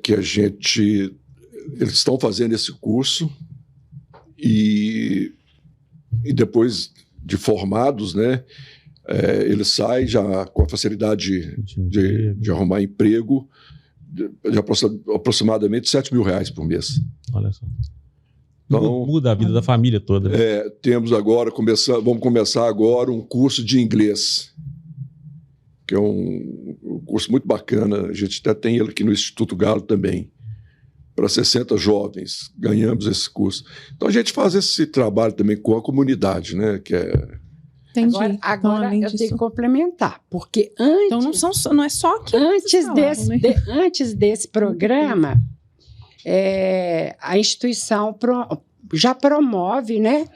que eles estão fazendo esse curso e depois de formados, né, eles saem já com a facilidade de arrumar emprego de aproximadamente R$7 mil por mês. Olha só. Então, muda a vida da família toda. Temos agora, vamos começar agora um curso de inglês, que é um curso muito bacana. A gente até tem ele aqui no Instituto Galo também, para 60 jovens. Ganhamos esse curso. Então, a gente faz esse trabalho também com a comunidade, né? Entendi. Agora então, eu tenho que complementar, porque antes... Então, não é só aqui. Antes desse programa, a instituição já promove, né?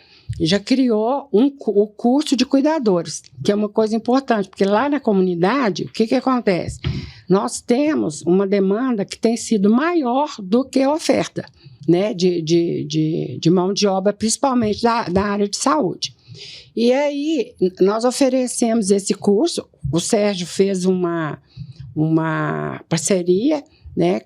Já criou o curso de cuidadores, que é uma coisa importante, porque lá na comunidade, o que acontece? Nós temos uma demanda que tem sido maior do que a oferta, né, de mão de obra, principalmente da área de saúde. E aí, nós oferecemos esse curso, o Sérgio fez uma parceria, né,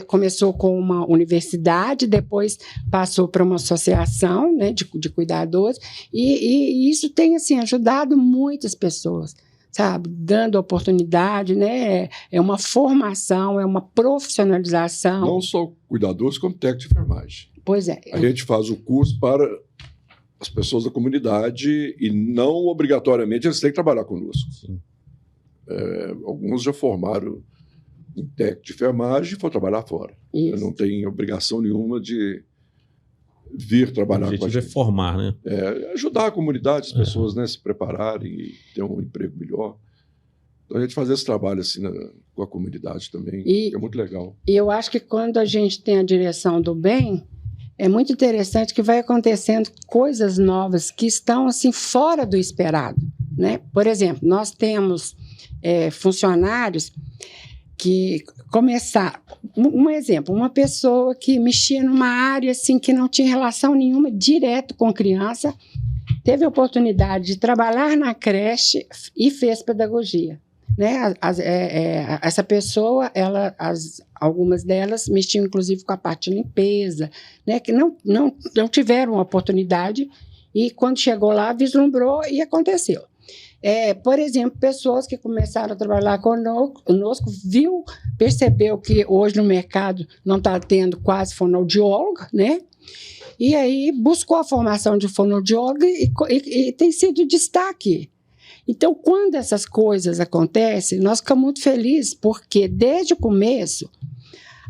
começou com uma universidade, depois passou para uma associação, né, de cuidadores, e isso tem assim, ajudado muitas pessoas, sabe, dando oportunidade, né, é uma formação, é uma profissionalização. Não só cuidadores, como técnico de enfermagem. Pois é. A gente faz o curso para as pessoas da comunidade e não obrigatoriamente eles têm que trabalhar conosco. Alguns já formaram em técnico de enfermagem e foram trabalhar fora. Não tem obrigação nenhuma de vir trabalhar com a gente. O objetivo é formar, né? Ajudar a comunidade, as pessoas, né, se prepararem e ter um emprego melhor. Então, a gente faz esse trabalho assim, com a comunidade também, que é muito legal. E eu acho que quando a gente tem a direção do bem, é muito interessante que vai acontecendo coisas novas que estão assim, fora do esperado, né? Por exemplo, nós temos funcionários que começaram... Um exemplo, uma pessoa que mexia numa área assim, que não tinha relação nenhuma direto com criança, teve a oportunidade de trabalhar na creche e fez pedagogia. Né? Essa pessoa, algumas delas mexiam inclusive com a parte de limpeza, né? Que não tiveram oportunidade e quando chegou lá vislumbrou e aconteceu. Por exemplo, pessoas que começaram a trabalhar conosco, percebeu que hoje no mercado não está tendo quase fonoaudiólogo, né? E aí buscou a formação de fonoaudiólogo e tem sido destaque. Então, quando essas coisas acontecem, nós ficamos muito felizes, porque desde o começo,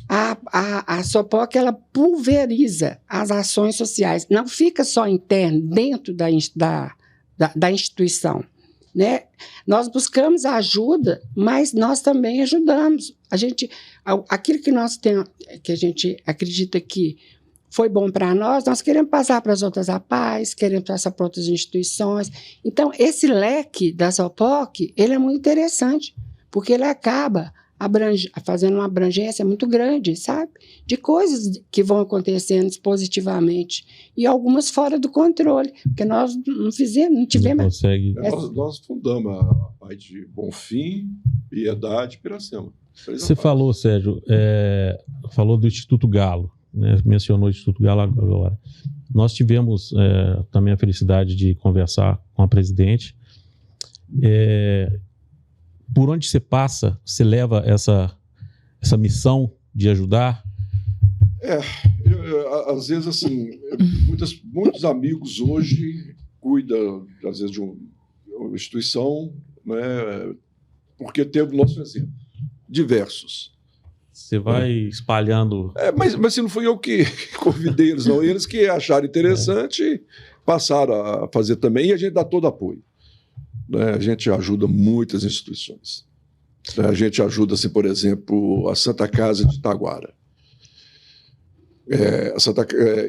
a SOPOC ela pulveriza as ações sociais, não fica só interno, dentro da instituição. Né? Nós buscamos ajuda, mas nós também ajudamos. Aquilo que nós temos, que a gente acredita que foi bom para nós queremos passar para as outras APAES, queremos passar para outras instituições. Então, esse leque da SOPOC, ele é muito interessante, porque ele acaba fazendo uma abrangência muito grande, sabe? De coisas que vão acontecendo positivamente e algumas fora do controle, porque nós não tivemos... Nós fundamos a APAE de Bonfim, Piedade e Piracema. Você falou, Sérgio, falou do Instituto Galo, né? Mencionou o Instituto Galo agora. Nós tivemos também a felicidade de conversar com a presidente. Por onde você passa, você leva essa missão de ajudar? Às vezes, assim, muitos amigos hoje cuidam, às vezes, de uma instituição, né, porque teve o nosso exemplo. Diversos. Você vai espalhando... Mas assim, não fui eu que convidei eles, não. Eles que acharam interessante, passaram a fazer também, e a gente dá todo apoio. Né? A gente ajuda muitas instituições. A gente ajuda, assim, por exemplo, a Santa Casa de Itaguara.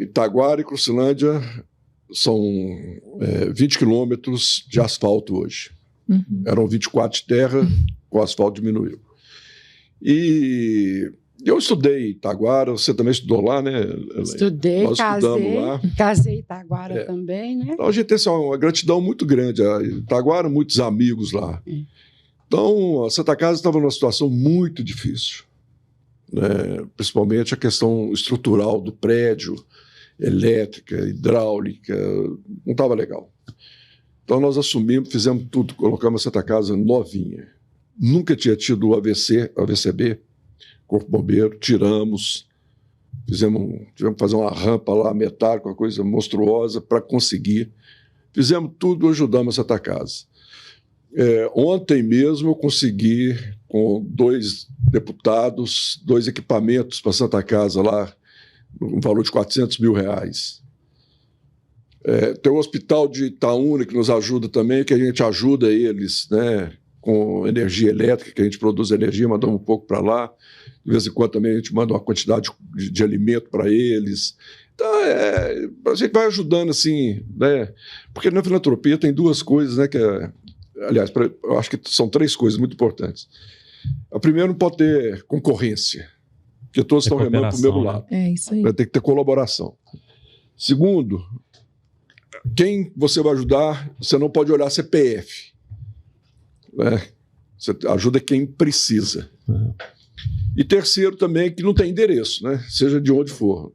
Itaguara e Crucilândia são 20 quilômetros de asfalto hoje. Uhum. Eram 24 de terra, o asfalto diminuiu. E eu estudei em Itaguara, você também estudou lá, né? Estudei, casei em Itaguara também, né? Então a gente tem uma gratidão muito grande. A Itaguara, muitos amigos lá. Então a Santa Casa estava numa situação muito difícil, né? Principalmente a questão estrutural do prédio, elétrica, hidráulica, não estava legal. Então nós assumimos, fizemos tudo, colocamos a Santa Casa novinha. Nunca tinha tido o AVCB, Corpo Bombeiro, tivemos que fazer uma rampa lá, metálica, uma coisa monstruosa para conseguir. Fizemos tudo, ajudamos a Santa Casa. Ontem mesmo eu consegui, com 2 deputados, 2 equipamentos para a Santa Casa lá, no valor de R$400 mil. Tem o Hospital de Itaúna, que nos ajuda também, que a gente ajuda eles, né, com energia elétrica, que a gente produz energia, mandamos um pouco para lá. De vez em quando também a gente manda uma quantidade de alimento para eles. Então, a gente vai ajudando assim, né? Porque na filantropia tem 2 coisas, né? Aliás, eu acho que são 3 coisas muito importantes. A primeira, não pode ter concorrência, porque todos estão remando para o mesmo lado. Isso aí. Vai ter que ter colaboração. Segundo, quem você vai ajudar, você não pode olhar CPF. Né? Você ajuda quem precisa. E terceiro também, que não tem endereço, né? Seja de onde for.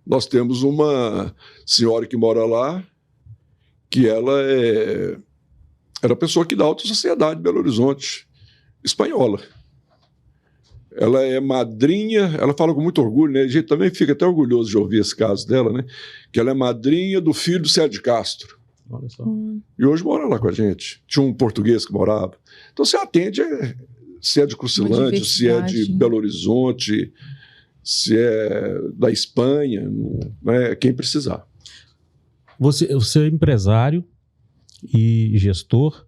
Nós temos uma senhora que mora lá, que ela era pessoa aqui da alta sociedade de Belo Horizonte, espanhola. Ela é madrinha, ela fala com muito orgulho, né? A gente também fica até orgulhoso de ouvir esse caso dela, né? Que ela é madrinha do filho do Sérgio Castro. Olha só. E hoje mora lá com a gente. Tinha um português que morava. Então você atende, se é de Crucilândia, se é de Belo Horizonte, se é da Espanha, né? Quem precisar. Você é empresário e gestor,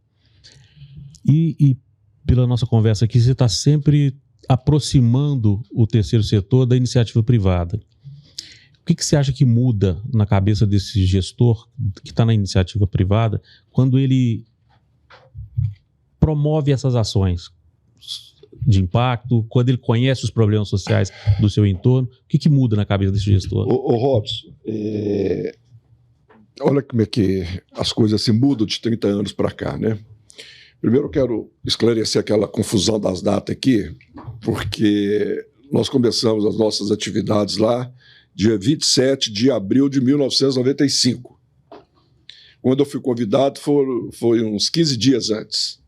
e pela nossa conversa aqui, você está sempre aproximando o terceiro setor da iniciativa privada. O que você acha que muda na cabeça desse gestor que está na iniciativa privada quando ele promove essas ações de impacto, quando ele conhece os problemas sociais do seu entorno? O que muda na cabeça desse gestor? Ô Robson, olha como é que as coisas se mudam de 30 anos para cá, né? Primeiro eu quero esclarecer aquela confusão das datas aqui, porque nós começamos as nossas atividades lá dia 27 de abril de 1995. Quando eu fui convidado, foi uns 15 dias antes.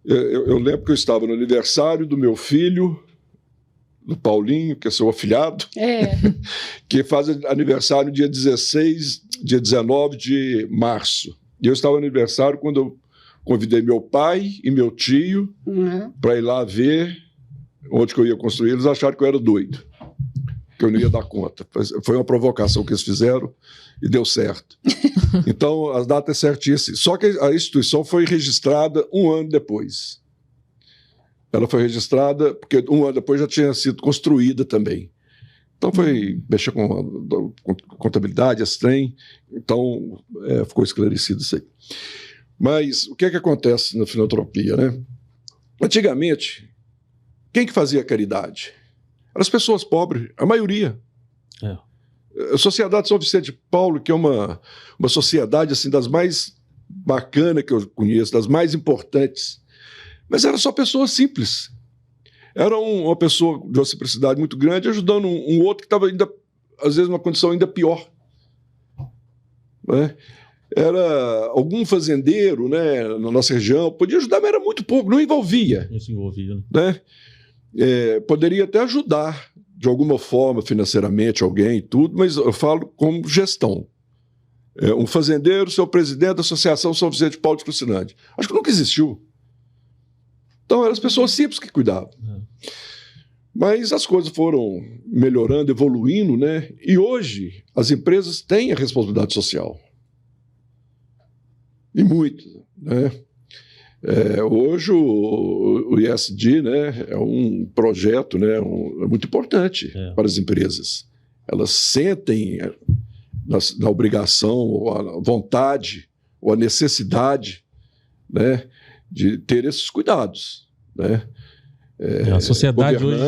Eu lembro que eu estava no aniversário do meu filho, do Paulinho, que é seu afilhado, que faz aniversário dia 19 de março. E eu estava no aniversário quando eu convidei meu pai e meu tio para ir lá ver onde que eu ia construir. Eles acharam que eu era doido, que eu não ia dar conta. Foi uma provocação que eles fizeram e deu certo. Então, as datas é certíssimas. Só que a instituição foi registrada um ano depois. Ela foi registrada porque um ano depois já tinha sido construída também. Então foi mexer com contabilidade, esse trem, então ficou esclarecido isso aí. Mas o que é que acontece na filantropia, né? Antigamente, quem que fazia caridade? Eram as pessoas pobres, a maioria. A Sociedade São Vicente de Paulo, que é uma sociedade assim, das mais bacanas que eu conheço, das mais importantes, mas eram só pessoas simples. Era uma pessoa de uma simplicidade muito grande ajudando um outro que estava ainda, às vezes, numa condição ainda pior. Né? Era algum fazendeiro, né, na nossa região, podia ajudar, mas era muito pouco, não envolvia. Não se envolvia. Né? Poderia até ajudar, de alguma forma, financeiramente, alguém e tudo, mas eu falo como gestão. Um fazendeiro, seu presidente da Associação São Vicente de Paulo de Crucinante. Acho que nunca existiu. Então, eram as pessoas simples que cuidavam. Mas as coisas foram melhorando, evoluindo, né? E hoje, as empresas têm a responsabilidade social. E muito, né? Hoje, o ESG, né, é um projeto, né, é muito importante para as empresas. Elas sentem na obrigação, ou a vontade, ou a necessidade, né, de ter esses cuidados, né? A sociedade hoje,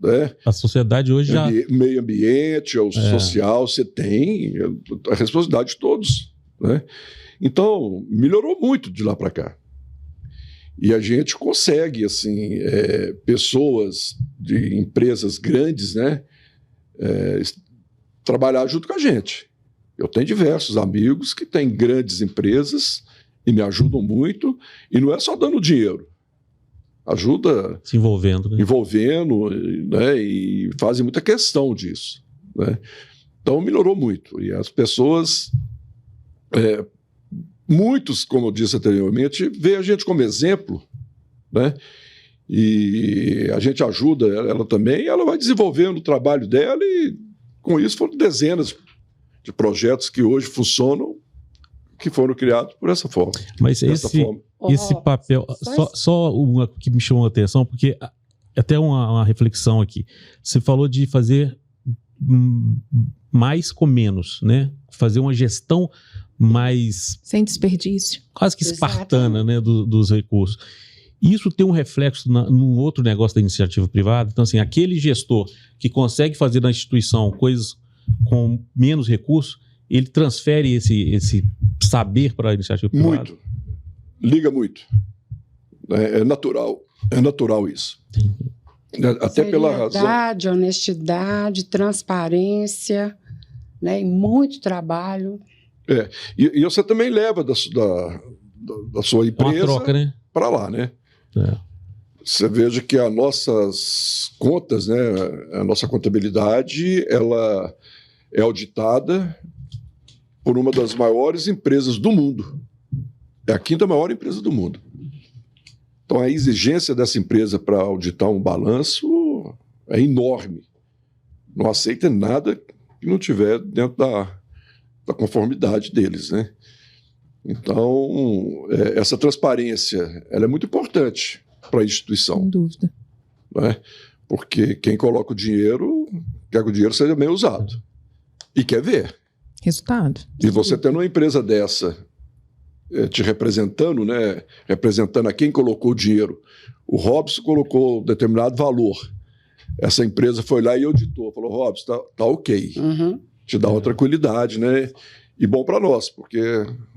né? A sociedade hoje já... Meio ambiente, o social, você tem a responsabilidade de todos, né? Então, melhorou muito de lá para cá. E a gente consegue, assim, pessoas de empresas grandes, né, trabalhar junto com a gente. Eu tenho diversos amigos que têm grandes empresas e me ajudam muito, e não é só dando dinheiro. Ajuda... Se envolvendo. Né? Envolvendo, né, e fazem muita questão disso. Né? Então, melhorou muito. E as pessoas... muitos, como eu disse anteriormente, veem a gente como exemplo, né? E a gente ajuda ela também, e ela vai desenvolvendo o trabalho dela, e com isso foram dezenas de projetos que hoje funcionam, que foram criados por essa forma. Mas esse papel, só uma que me chamou a atenção, porque até uma reflexão aqui. Você falou de fazer mais com menos, né? Fazer uma gestão mais... Sem desperdício. Quase que espartana, né, dos recursos. Isso tem um reflexo num outro negócio da iniciativa privada. Então, assim, aquele gestor que consegue fazer na instituição coisas com menos recursos, ele transfere esse saber para a iniciativa privada. Muito. Liga muito. É natural isso. Sim. Até pela razão... honestidade, transparência, né, e muito trabalho. E você também leva da sua empresa, uma troca, né, para lá, né? Você veja que as nossas contas, né, a nossa contabilidade, ela é auditada por uma das maiores empresas do mundo. É a 5ª maior empresa do mundo. Então, a exigência dessa empresa para auditar um balanço é enorme. Não aceita nada que não tiver dentro da conformidade deles, né? Então, essa transparência, ela é muito importante para a instituição. Sem dúvida. Né? Porque quem coloca o dinheiro, quer que o dinheiro seja bem usado. E quer ver. Resultado. E você tendo uma empresa dessa te representando, né? Representando a quem colocou o dinheiro. O Robson colocou determinado valor. Essa empresa foi lá e auditou. Falou, Robson, tá ok. Uhum. Te dá uma tranquilidade, né? E bom para nós, porque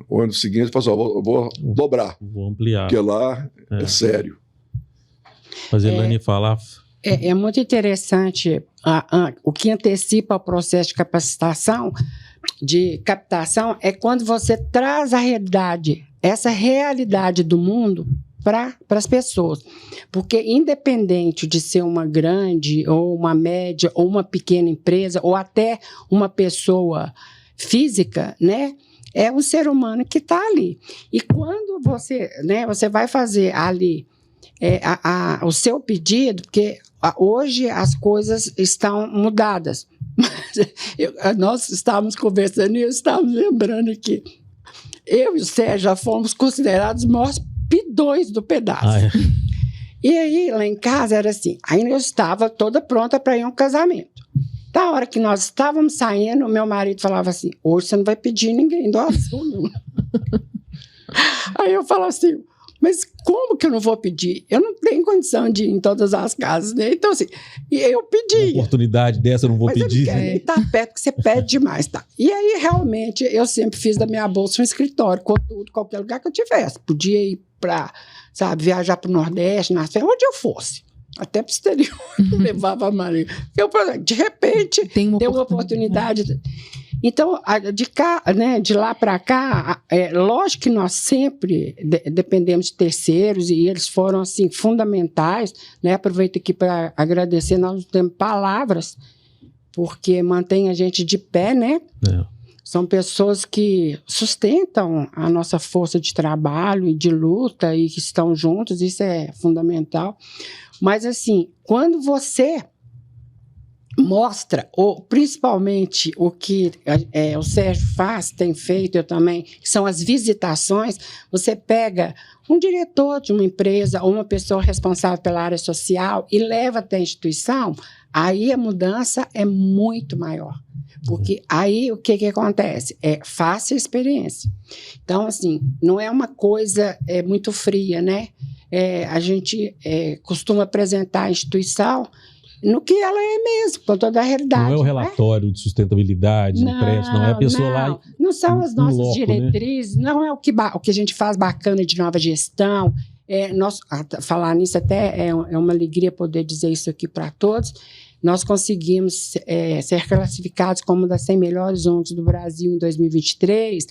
o ano seguinte fala assim, eu vou dobrar. Vou ampliar. Porque lá é sério. Mas Elaine falar... É muito interessante o que antecipa o processo de captação é quando você traz a realidade, essa realidade do mundo para as pessoas. Porque independente de ser uma grande, ou uma média, ou uma pequena empresa, ou até uma pessoa física, né? É um ser humano que está ali. E quando você vai fazer ali o seu pedido, porque hoje as coisas estão mudadas. Nós estávamos conversando e eu estava lembrando que eu e o Sérgio já fomos considerados os maiores pidões do pedaço. E aí, lá em casa, era assim, ainda eu estava toda pronta para ir a um casamento. Da hora que nós estávamos saindo, meu marido falava assim, hoje você não vai pedir ninguém doação, não. Aí eu falava assim, mas como que eu não vou pedir? Eu não tenho condição de ir em todas as casas, né? Então, assim, e eu pedi. Uma oportunidade dessa eu não vou mas pedir. Eu não quero nem estar perto, porque você pede demais, tá? E aí, realmente, eu sempre fiz da minha bolsa um escritório, com tudo, qualquer lugar que eu tivesse. Podia ir para, sabe, viajar para o Nordeste, nas férias, onde eu fosse. Até para o exterior, eu levava a Maria. De repente, tem uma oportunidade. Então, de lá para cá, lógico que nós sempre dependemos de terceiros e eles foram assim fundamentais, né? Aproveito aqui para agradecer, nós não temos palavras, porque mantém a gente de pé, né? São pessoas que sustentam a nossa força de trabalho e de luta e que estão juntos, isso é fundamental. Mas, assim, quando você mostra, ou principalmente o que o Sérgio tem feito, eu também, que são as visitações, você pega um diretor de uma empresa ou uma pessoa responsável pela área social e leva até a instituição, aí a mudança é muito maior. Porque aí o que acontece? É fácil a experiência. Então, assim, não é uma coisa muito fria, né? A gente costuma apresentar a instituição no que ela é mesmo, com toda a realidade. Não é o relatório de sustentabilidade, não é a pessoa lá. Não são as nossas diretrizes, né? Não é o que a gente faz bacana de nova gestão. Falar nisso até é uma alegria poder dizer isso aqui para todos. Nós conseguimos ser classificados como uma das 100 melhores ONGs do Brasil em 2023.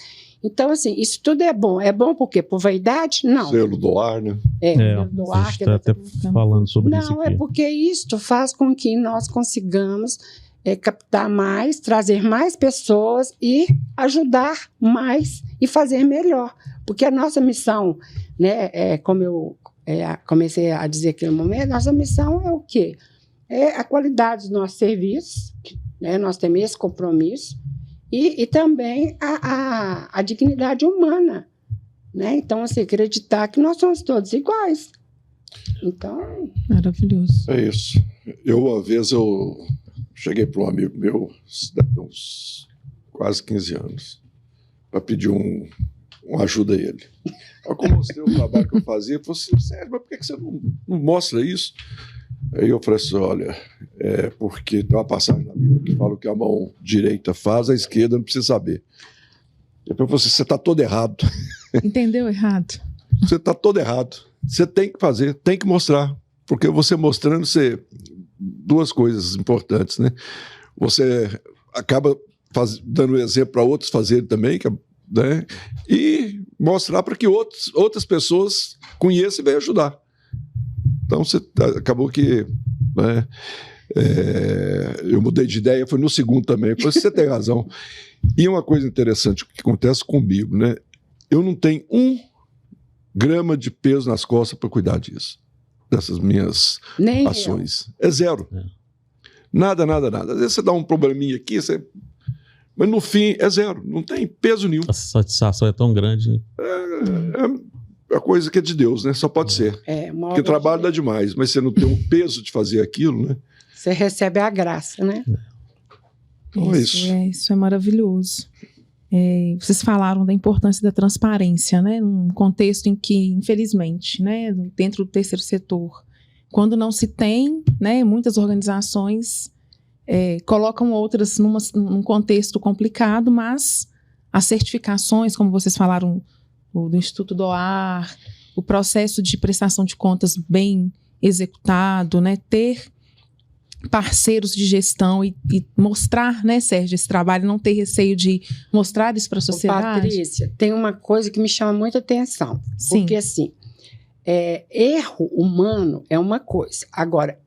Então, assim, isso tudo é bom. É bom por quê? Por vaidade? Não. Selo do ar, né? Selo do ar. A gente está até falando sobre isso aqui. Não, é porque isso faz com que nós consigamos captar mais, trazer mais pessoas e ajudar mais e fazer melhor. Porque a nossa missão, né, como eu comecei a dizer naquele momento, nossa missão é o quê? É a qualidade dos nossos serviços, né? Nós temos esse compromisso, e também a dignidade humana, né? Então, assim, acreditar que nós somos todos iguais. Então... Maravilhoso. É isso. Uma vez eu cheguei para um amigo meu, uns quase 15 anos, para pedir uma ajuda a ele. Aí, como eu mostrei o trabalho que eu fazia, ele falou assim, Sérgio, mas por que você não mostra isso? Aí eu falei assim, olha, porque tem uma passagem na Bíblia que fala que a mão direita faz, a esquerda não precisa saber. Depois eu falei assim, você está todo errado. Entendeu errado? Você está todo errado. Você tem que fazer, tem que mostrar. Porque você mostrando, duas coisas importantes, né? Você acaba dando exemplo para outros fazerem também, né? E mostrar para que outras pessoas conheçam e venham ajudar. Então, acabou que... Né, eu mudei de ideia, foi no segundo também. Você tem razão. E uma coisa interessante que acontece comigo, né? Eu não tenho 1 grama de peso nas costas para cuidar disso, dessas minhas ações. É zero. Nada. Às vezes você dá um probleminha aqui, mas no fim é zero. Não tem peso nenhum. A satisfação é tão grande, né? É a coisa que é de Deus, né? Só pode ser. Porque trabalho dá demais, mas você não tem um peso de fazer aquilo, né? Você recebe a graça, né? Então isso é maravilhoso. Vocês falaram da importância da transparência, né? Num contexto em que, infelizmente, né, dentro do terceiro setor, quando não se tem, né, muitas organizações colocam outras num contexto complicado, mas as certificações, como vocês falaram, do Instituto do Ar, o processo de prestação de contas bem executado, né? Ter parceiros de gestão e mostrar, né, Sérgio, esse trabalho, não ter receio de mostrar isso para a sociedade. Patrícia, tem uma coisa que me chama muita atenção. Sim. Porque, assim, erro humano é uma coisa. Agora,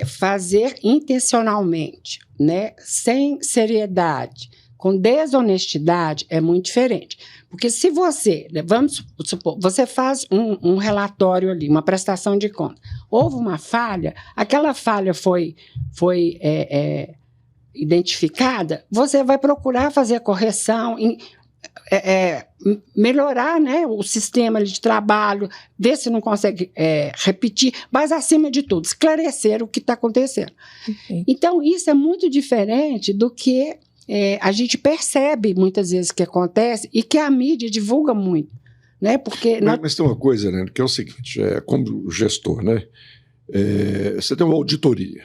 fazer intencionalmente, né, sem seriedade, com desonestidade, é muito diferente. Porque se você, vamos supor, você faz um relatório ali, uma prestação de conta, houve uma falha, aquela falha foi identificada, você vai procurar fazer a correção. melhorar, né, o sistema de trabalho, ver se não consegue repetir, mas, acima de tudo, esclarecer o que está acontecendo. Perfeito. Então, isso é muito diferente do que a gente percebe muitas vezes que acontece e que a mídia divulga muito. Né? Porque mas tem uma coisa, né, que é o seguinte, como gestor, né, você tem uma auditoria,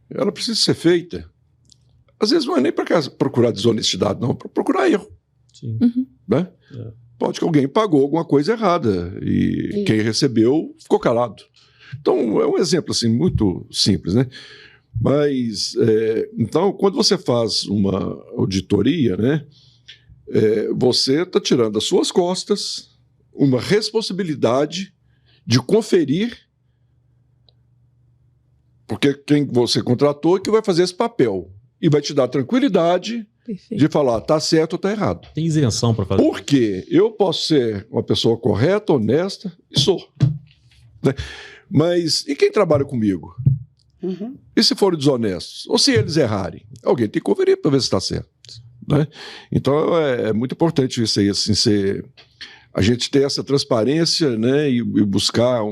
ela precisa ser feita, às vezes não é nem para procurar desonestidade, não, para procurar erro. Sim. Né? Pode que alguém pagou alguma coisa errada e quem recebeu ficou calado. Então, é um exemplo assim, muito simples, né? Mas, então, quando você faz uma auditoria, né, você está tirando das suas costas uma responsabilidade de conferir, porque quem você contratou é que vai fazer esse papel e vai te dar tranquilidade de falar, está certo ou está errado. Tem isenção para fazer. Porque eu posso ser uma pessoa correta, honesta, e sou. Né? Mas e quem trabalha comigo? Uhum. E se forem desonestos? Ou se eles errarem? Alguém tem que conferir para ver se está certo. Né? Então é muito importante isso aí, assim, a gente ter essa transparência, né, e buscar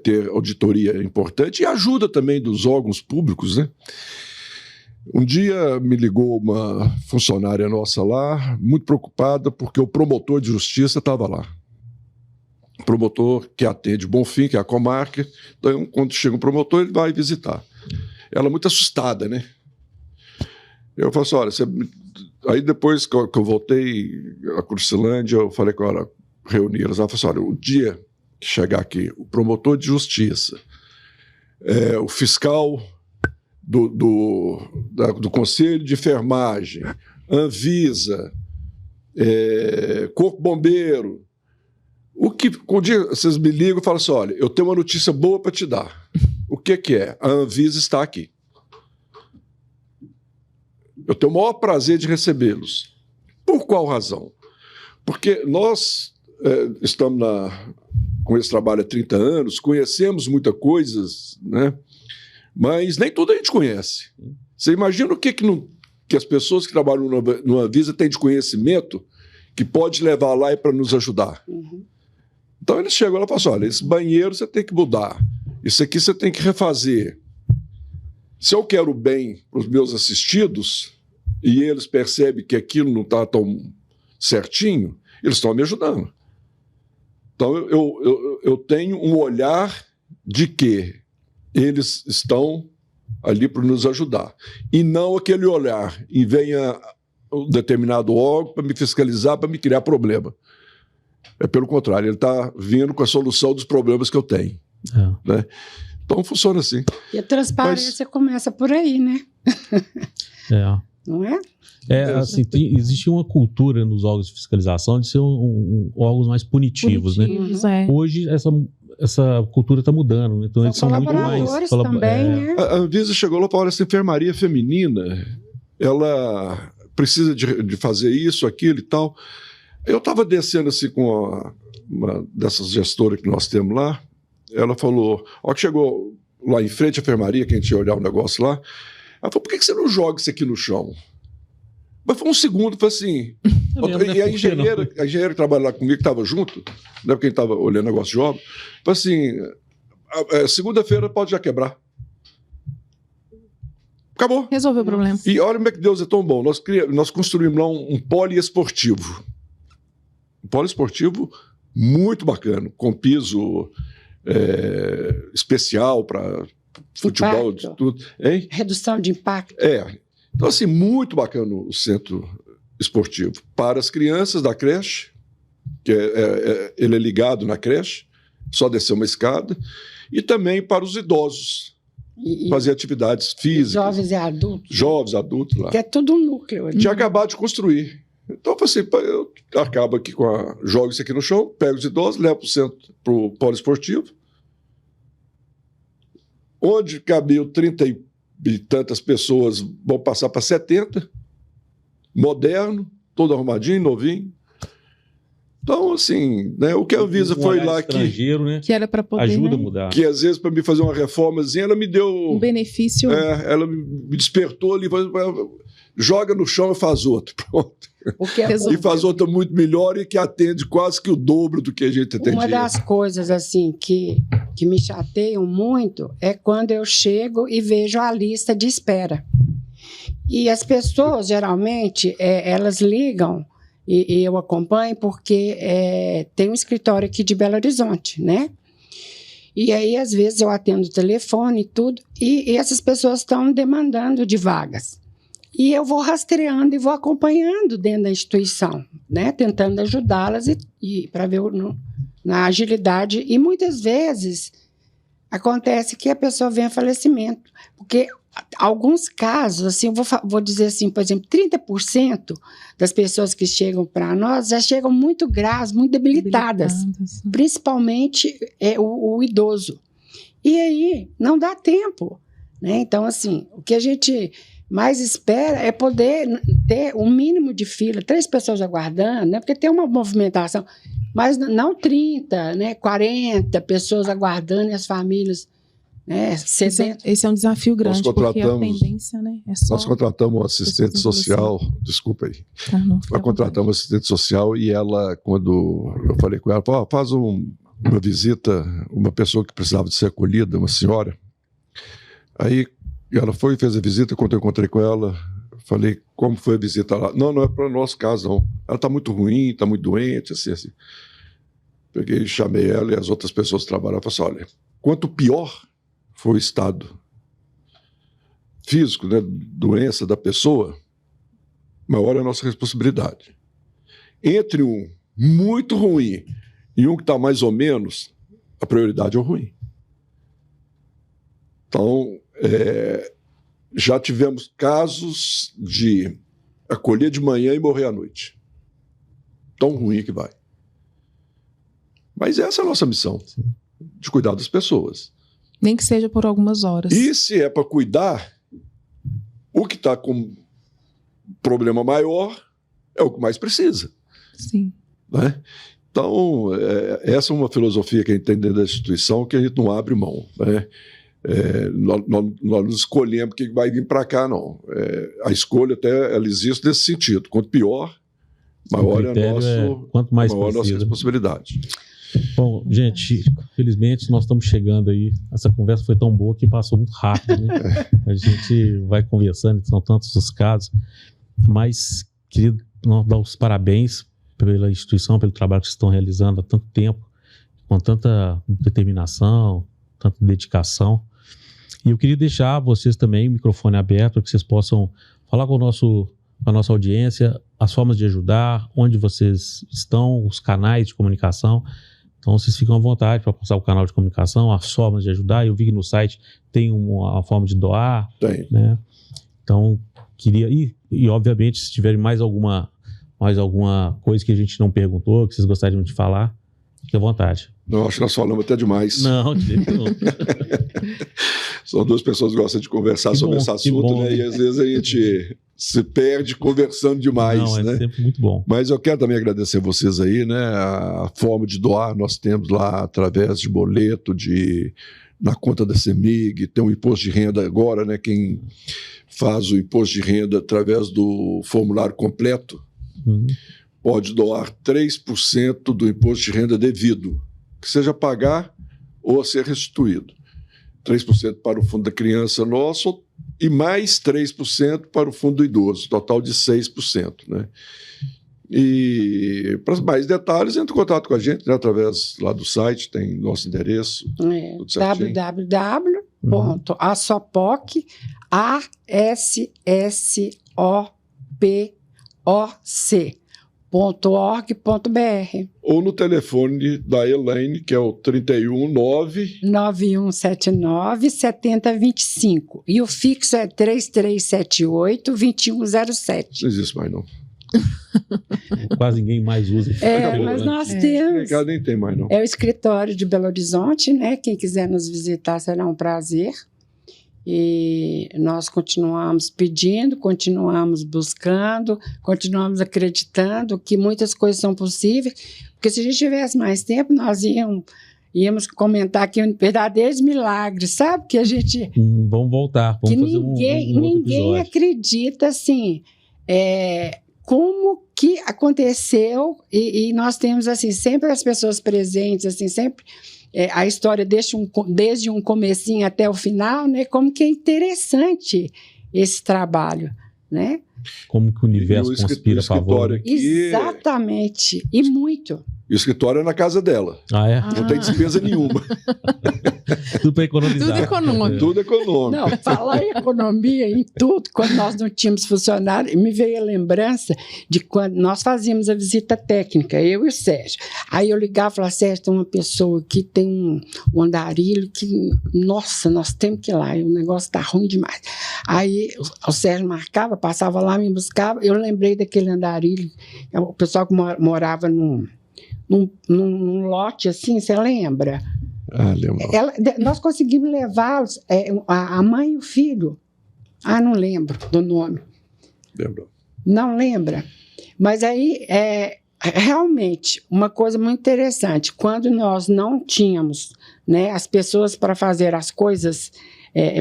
ter auditoria importante e ajuda também dos órgãos públicos, né? Um dia me ligou uma funcionária nossa lá, muito preocupada, porque o promotor de justiça estava lá. O promotor que atende Bonfim, que é a comarca. Então, quando chega um promotor, ele vai visitar. Ela muito assustada, né? Eu falei assim, olha, aí depois que eu voltei a Crucilândia, eu falei com ela, reuni elas, ela falou assim, olha, o dia que chegar aqui, o promotor de justiça, o fiscal do Conselho de Enfermagem, Anvisa, Corpo Bombeiro, um dia vocês me ligam e falam assim, olha, eu tenho uma notícia boa para te dar. O que é? A Anvisa está aqui. Eu tenho o maior prazer de recebê-los. Por qual razão? Porque nós estamos com esse trabalho há 30 anos, conhecemos muitas coisas, né? Mas nem tudo a gente conhece. Você imagina o que as pessoas que trabalham no Anvisa têm de conhecimento que pode levar lá e para nos ajudar. Uhum. Então eles chegam lá e falam assim, olha, esse banheiro você tem que mudar, isso aqui você tem que refazer. Se eu quero bem para os meus assistidos e eles percebem que aquilo não está tão certinho, eles estão me ajudando. Então eu tenho um olhar de que eles estão ali para nos ajudar. E não aquele olhar e venha um determinado órgão para me fiscalizar, para me criar problema. É pelo contrário, ele está vindo com a solução dos problemas que eu tenho. Né? Então funciona assim. E a transparência começa por aí, né? Não é? Assim, existe uma cultura nos órgãos de fiscalização de ser órgãos mais punitivos, né? Hoje essa cultura está mudando, então eles são muito mais... Também, né? A Anvisa chegou lá e falou, essa enfermaria feminina, ela precisa de fazer isso, aquilo e tal. Eu estava descendo assim com uma dessas gestoras que nós temos lá, ela falou, ó, que chegou lá em frente à enfermaria, que a gente ia olhar o negócio lá, ela falou, por que você não joga isso aqui no chão? Mas foi um segundo, foi assim... E a engenheira que trabalha lá comigo, que estava junto, né, porque a gente estava olhando o negócio de obra, foi assim, segunda-feira pode já quebrar. Acabou. Resolveu o problema. E olha como é que Deus é tão bom. Nós construímos lá um poliesportivo. Um poliesportivo muito bacana, com piso especial para futebol, de tudo. Hein? Redução de impacto. Então, assim, muito bacana o centro esportivo. Para as crianças da creche, que ele é ligado na creche, só descer uma escada, e também para os idosos, fazer atividades físicas. Jovens e adultos. Jovens, adultos lá. Que é tudo um núcleo. Tinha acabado de construir. Então, assim, eu acabo aqui jogo isso aqui no chão, pego os idosos, levo para o poliesportivo, onde cabiam 30 e tantas pessoas, vão passar para 70, moderno, todo arrumadinho, novinho. Então, assim, né, o que a Anvisa foi lá né? Que era para poder, ajuda né? a mudar. Que às vezes para me fazer uma reformazinha, ela me deu um benefício. Ela me despertou ali, joga no chão e faz outro, pronto. E faz outra muito melhor e que atende quase que o dobro do que a gente atendia. Uma das coisas assim que me chateiam muito é quando eu chego e vejo a lista de espera. E as pessoas, geralmente, elas ligam, e eu acompanho, porque tem um escritório aqui de Belo Horizonte, né? E aí, às vezes, eu atendo o telefone e tudo, e essas pessoas estão demandando de vagas. E eu vou rastreando e vou acompanhando dentro da instituição, né? Tentando ajudá-las e para ver na agilidade. E muitas vezes acontece que a pessoa vem a falecimento, porque alguns casos, assim, vou dizer assim, por exemplo, 30% das pessoas que chegam para nós já chegam muito graves, muito debilitadas. Principalmente o idoso. E aí não dá tempo, né? Então, assim, o que a gente mais espera é poder ter um mínimo de fila, 3 pessoas aguardando, né? Porque tem uma movimentação, mas não 30, né? 40 pessoas aguardando e as famílias, né? Esse é um desafio grande, porque a tendência, né? Nós contratamos um assistente social, desculpa aí, nós contratamos um assistente social e ela, quando eu falei com ela, falou, faz uma visita, uma pessoa que precisava de ser acolhida, uma senhora. Aí ela foi e fez a visita. Quando eu encontrei com ela, falei, como foi a visita lá? Não é para o nosso caso, não. Ela está muito ruim, está muito doente, assim. Peguei, chamei ela e as outras pessoas que trabalhavam e falei assim, olha, quanto pior foi o estado físico, né, doença da pessoa, maior é a nossa responsabilidade. Entre um muito ruim e um que está mais ou menos, a prioridade é o ruim. Então, já tivemos casos de acolher de manhã e morrer à noite. Tão ruim que vai. Mas essa é a nossa missão, de cuidar das pessoas. Nem que seja por algumas horas. E se é para cuidar, o que está com problema maior é o que mais precisa. Sim. Né? Então, essa é uma filosofia que a gente tem dentro da instituição que a gente não abre mão, né? Nós não escolhemos quem vai vir para cá, não. A escolha até ela existe nesse sentido. Quanto pior, maior é a nossa responsabilidade. Bom, gente, felizmente nós estamos chegando aí. Essa conversa foi tão boa que passou muito rápido, né? A gente vai conversando, são tantos os casos. Mas queria dar os parabéns pela instituição, pelo trabalho que vocês estão realizando há tanto tempo, com tanta determinação, tanta dedicação. E eu queria deixar vocês também o microfone aberto para que vocês possam falar com a nossa audiência, as formas de ajudar, onde vocês estão, os canais de comunicação. Então, vocês ficam à vontade para passar o canal de comunicação, as formas de ajudar. Eu vi que no site tem uma forma de doar. Tem. Né? Então, queria... E, obviamente, se tiverem mais alguma coisa que a gente não perguntou, que vocês gostariam de falar, fique à vontade. Não, acho que nós falamos até demais. Não, de jeito nenhum. São 2 pessoas que gostam de conversar sobre esse assunto, né? E às vezes a gente se perde conversando demais. Não, né? Sempre muito bom. Mas eu quero também agradecer vocês aí, né? A forma de doar nós temos lá através de boleto, na conta da CEMIG, tem um imposto de renda agora, né? Quem faz o imposto de renda através do formulário completo pode doar 3% do imposto de renda devido, que seja pagar ou a ser restituído. 3% para o fundo da criança nosso e mais 3% para o fundo do idoso, total de 6%. Né? E para mais detalhes, entre em contato com a gente, né, através lá do site, tem nosso endereço. www.assopoc.org.br ou no telefone da Elaine, que é o 319-9179-7025. E o fixo é 3378-2107. Não existe mais, não. Quase ninguém mais usa. Mas nós temos... Nem tem mais, não. É o escritório de Belo Horizonte, né? Quem quiser nos visitar será um prazer. E nós continuamos pedindo, continuamos buscando, continuamos acreditando que muitas coisas são possíveis, porque se a gente tivesse mais tempo, nós íamos comentar aqui verdadeiros milagres, sabe? Que a gente... Vamos voltar, vamos fazer ninguém acredita, assim, como que aconteceu, e nós temos, assim, sempre as pessoas presentes, assim, sempre... a história desde um comecinho até o final, né? Como que é interessante esse trabalho, né? Como que o universo conspira a favor. Aqui, exatamente, e muito. E o escritório é na casa dela. Ah, é? Não tem despesa nenhuma. Tudo para economizar. Tudo econômico. Tudo econômico. Não, falar em economia, em tudo, quando nós não tínhamos funcionário, me veio a lembrança de quando nós fazíamos a visita técnica, eu e o Sérgio. Aí eu ligava e falava, Sérgio, tem uma pessoa que tem um andarilho que, nossa, nós temos que ir lá, e o negócio está ruim demais. Aí o Sérgio marcava, passava lá, me buscava, eu lembrei daquele andarilho, o pessoal que morava num lote assim, você lembra? Ah, lembro. Nós conseguimos levá-los, a mãe e o filho. Não lembro do nome. Lembro. Não lembra? Mas aí, realmente, uma coisa muito interessante, quando nós não tínhamos, né, as pessoas para fazer as coisas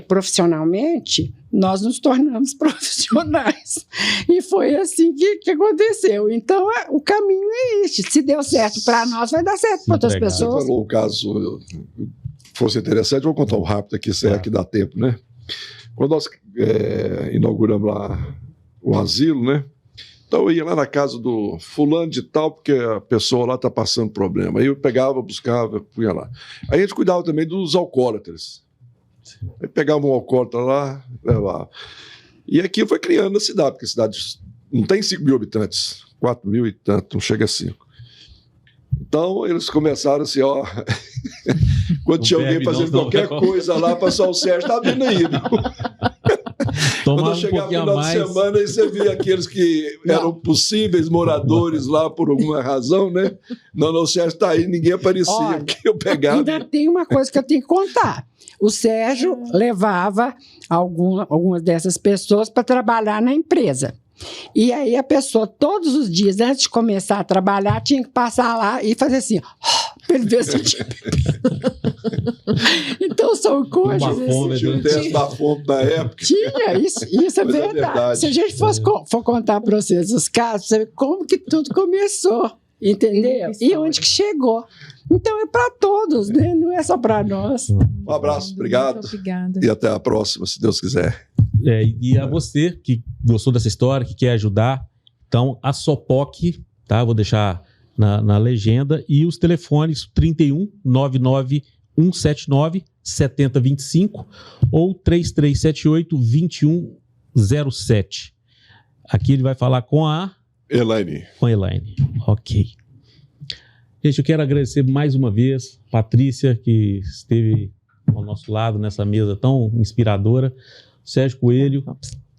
profissionalmente, nós nos tornamos profissionais. E foi assim que aconteceu. Então, o caminho é este. Se deu certo para nós, vai dar certo para outras pessoas. Você falou o caso, fosse interessante, vou contar um rápido aqui, se é que dá tempo, né? Quando nós inauguramos lá o asilo, né? Então eu ia lá na casa do fulano de tal, porque a pessoa lá está passando problema. Aí eu pegava, buscava, punha lá. Aí a gente cuidava também dos alcoólatras. Aí pegava um alcoólatra lá, levava. E aqui foi criando a cidade, porque a cidade não tem 5 mil habitantes, 4 mil e tanto, não chega a 5. Então eles começaram assim, ó. Quando tinha alguém fazendo qualquer coisa lá, passou o Sérgio, tá vindo aí, Quando eu chegava no final de semana, aí você via aqueles que eram possíveis moradores lá por alguma razão, né? Não, o Sérgio tá aí, ninguém aparecia, olha, porque eu pegava. Ainda tem uma coisa que eu tenho que contar. O Sérgio levava algumas dessas pessoas para trabalhar na empresa. E aí a pessoa, todos os dias, antes de começar a trabalhar, tinha que passar lá e fazer assim, para ele ver se tinha bebido. Então são coisas... Tinha um teste da fome na época. Tinha, isso é verdade. Se a gente for contar para vocês os casos, você vê como que tudo começou, entendeu? E onde que chegou. Então é para todos, né? Não é só para nós. Um abraço, obrigado. Muito obrigada. E até a próxima, se Deus quiser. E a você que gostou dessa história, que quer ajudar, então a Sopoc, tá? Vou deixar na legenda, e os telefones 31 99 179 7025 ou 3378 2107. Aqui ele vai falar com a Elaine. Com a Elaine. Ok. Gente, eu quero agradecer mais uma vez a Patrícia, que esteve ao nosso lado nessa mesa tão inspiradora, Sérgio Coelho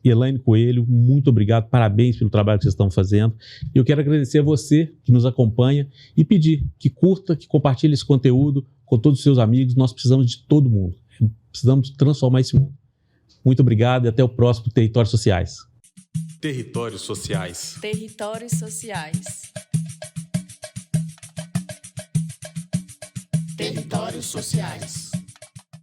e Elaine Coelho, muito obrigado, parabéns pelo trabalho que vocês estão fazendo. E eu quero agradecer a você que nos acompanha e pedir que curta, que compartilhe esse conteúdo com todos os seus amigos. Nós precisamos de todo mundo, precisamos transformar esse mundo. Muito obrigado e até o próximo Territórios Sociais. Territórios Sociais. Territórios Sociais. Territórios Sociais.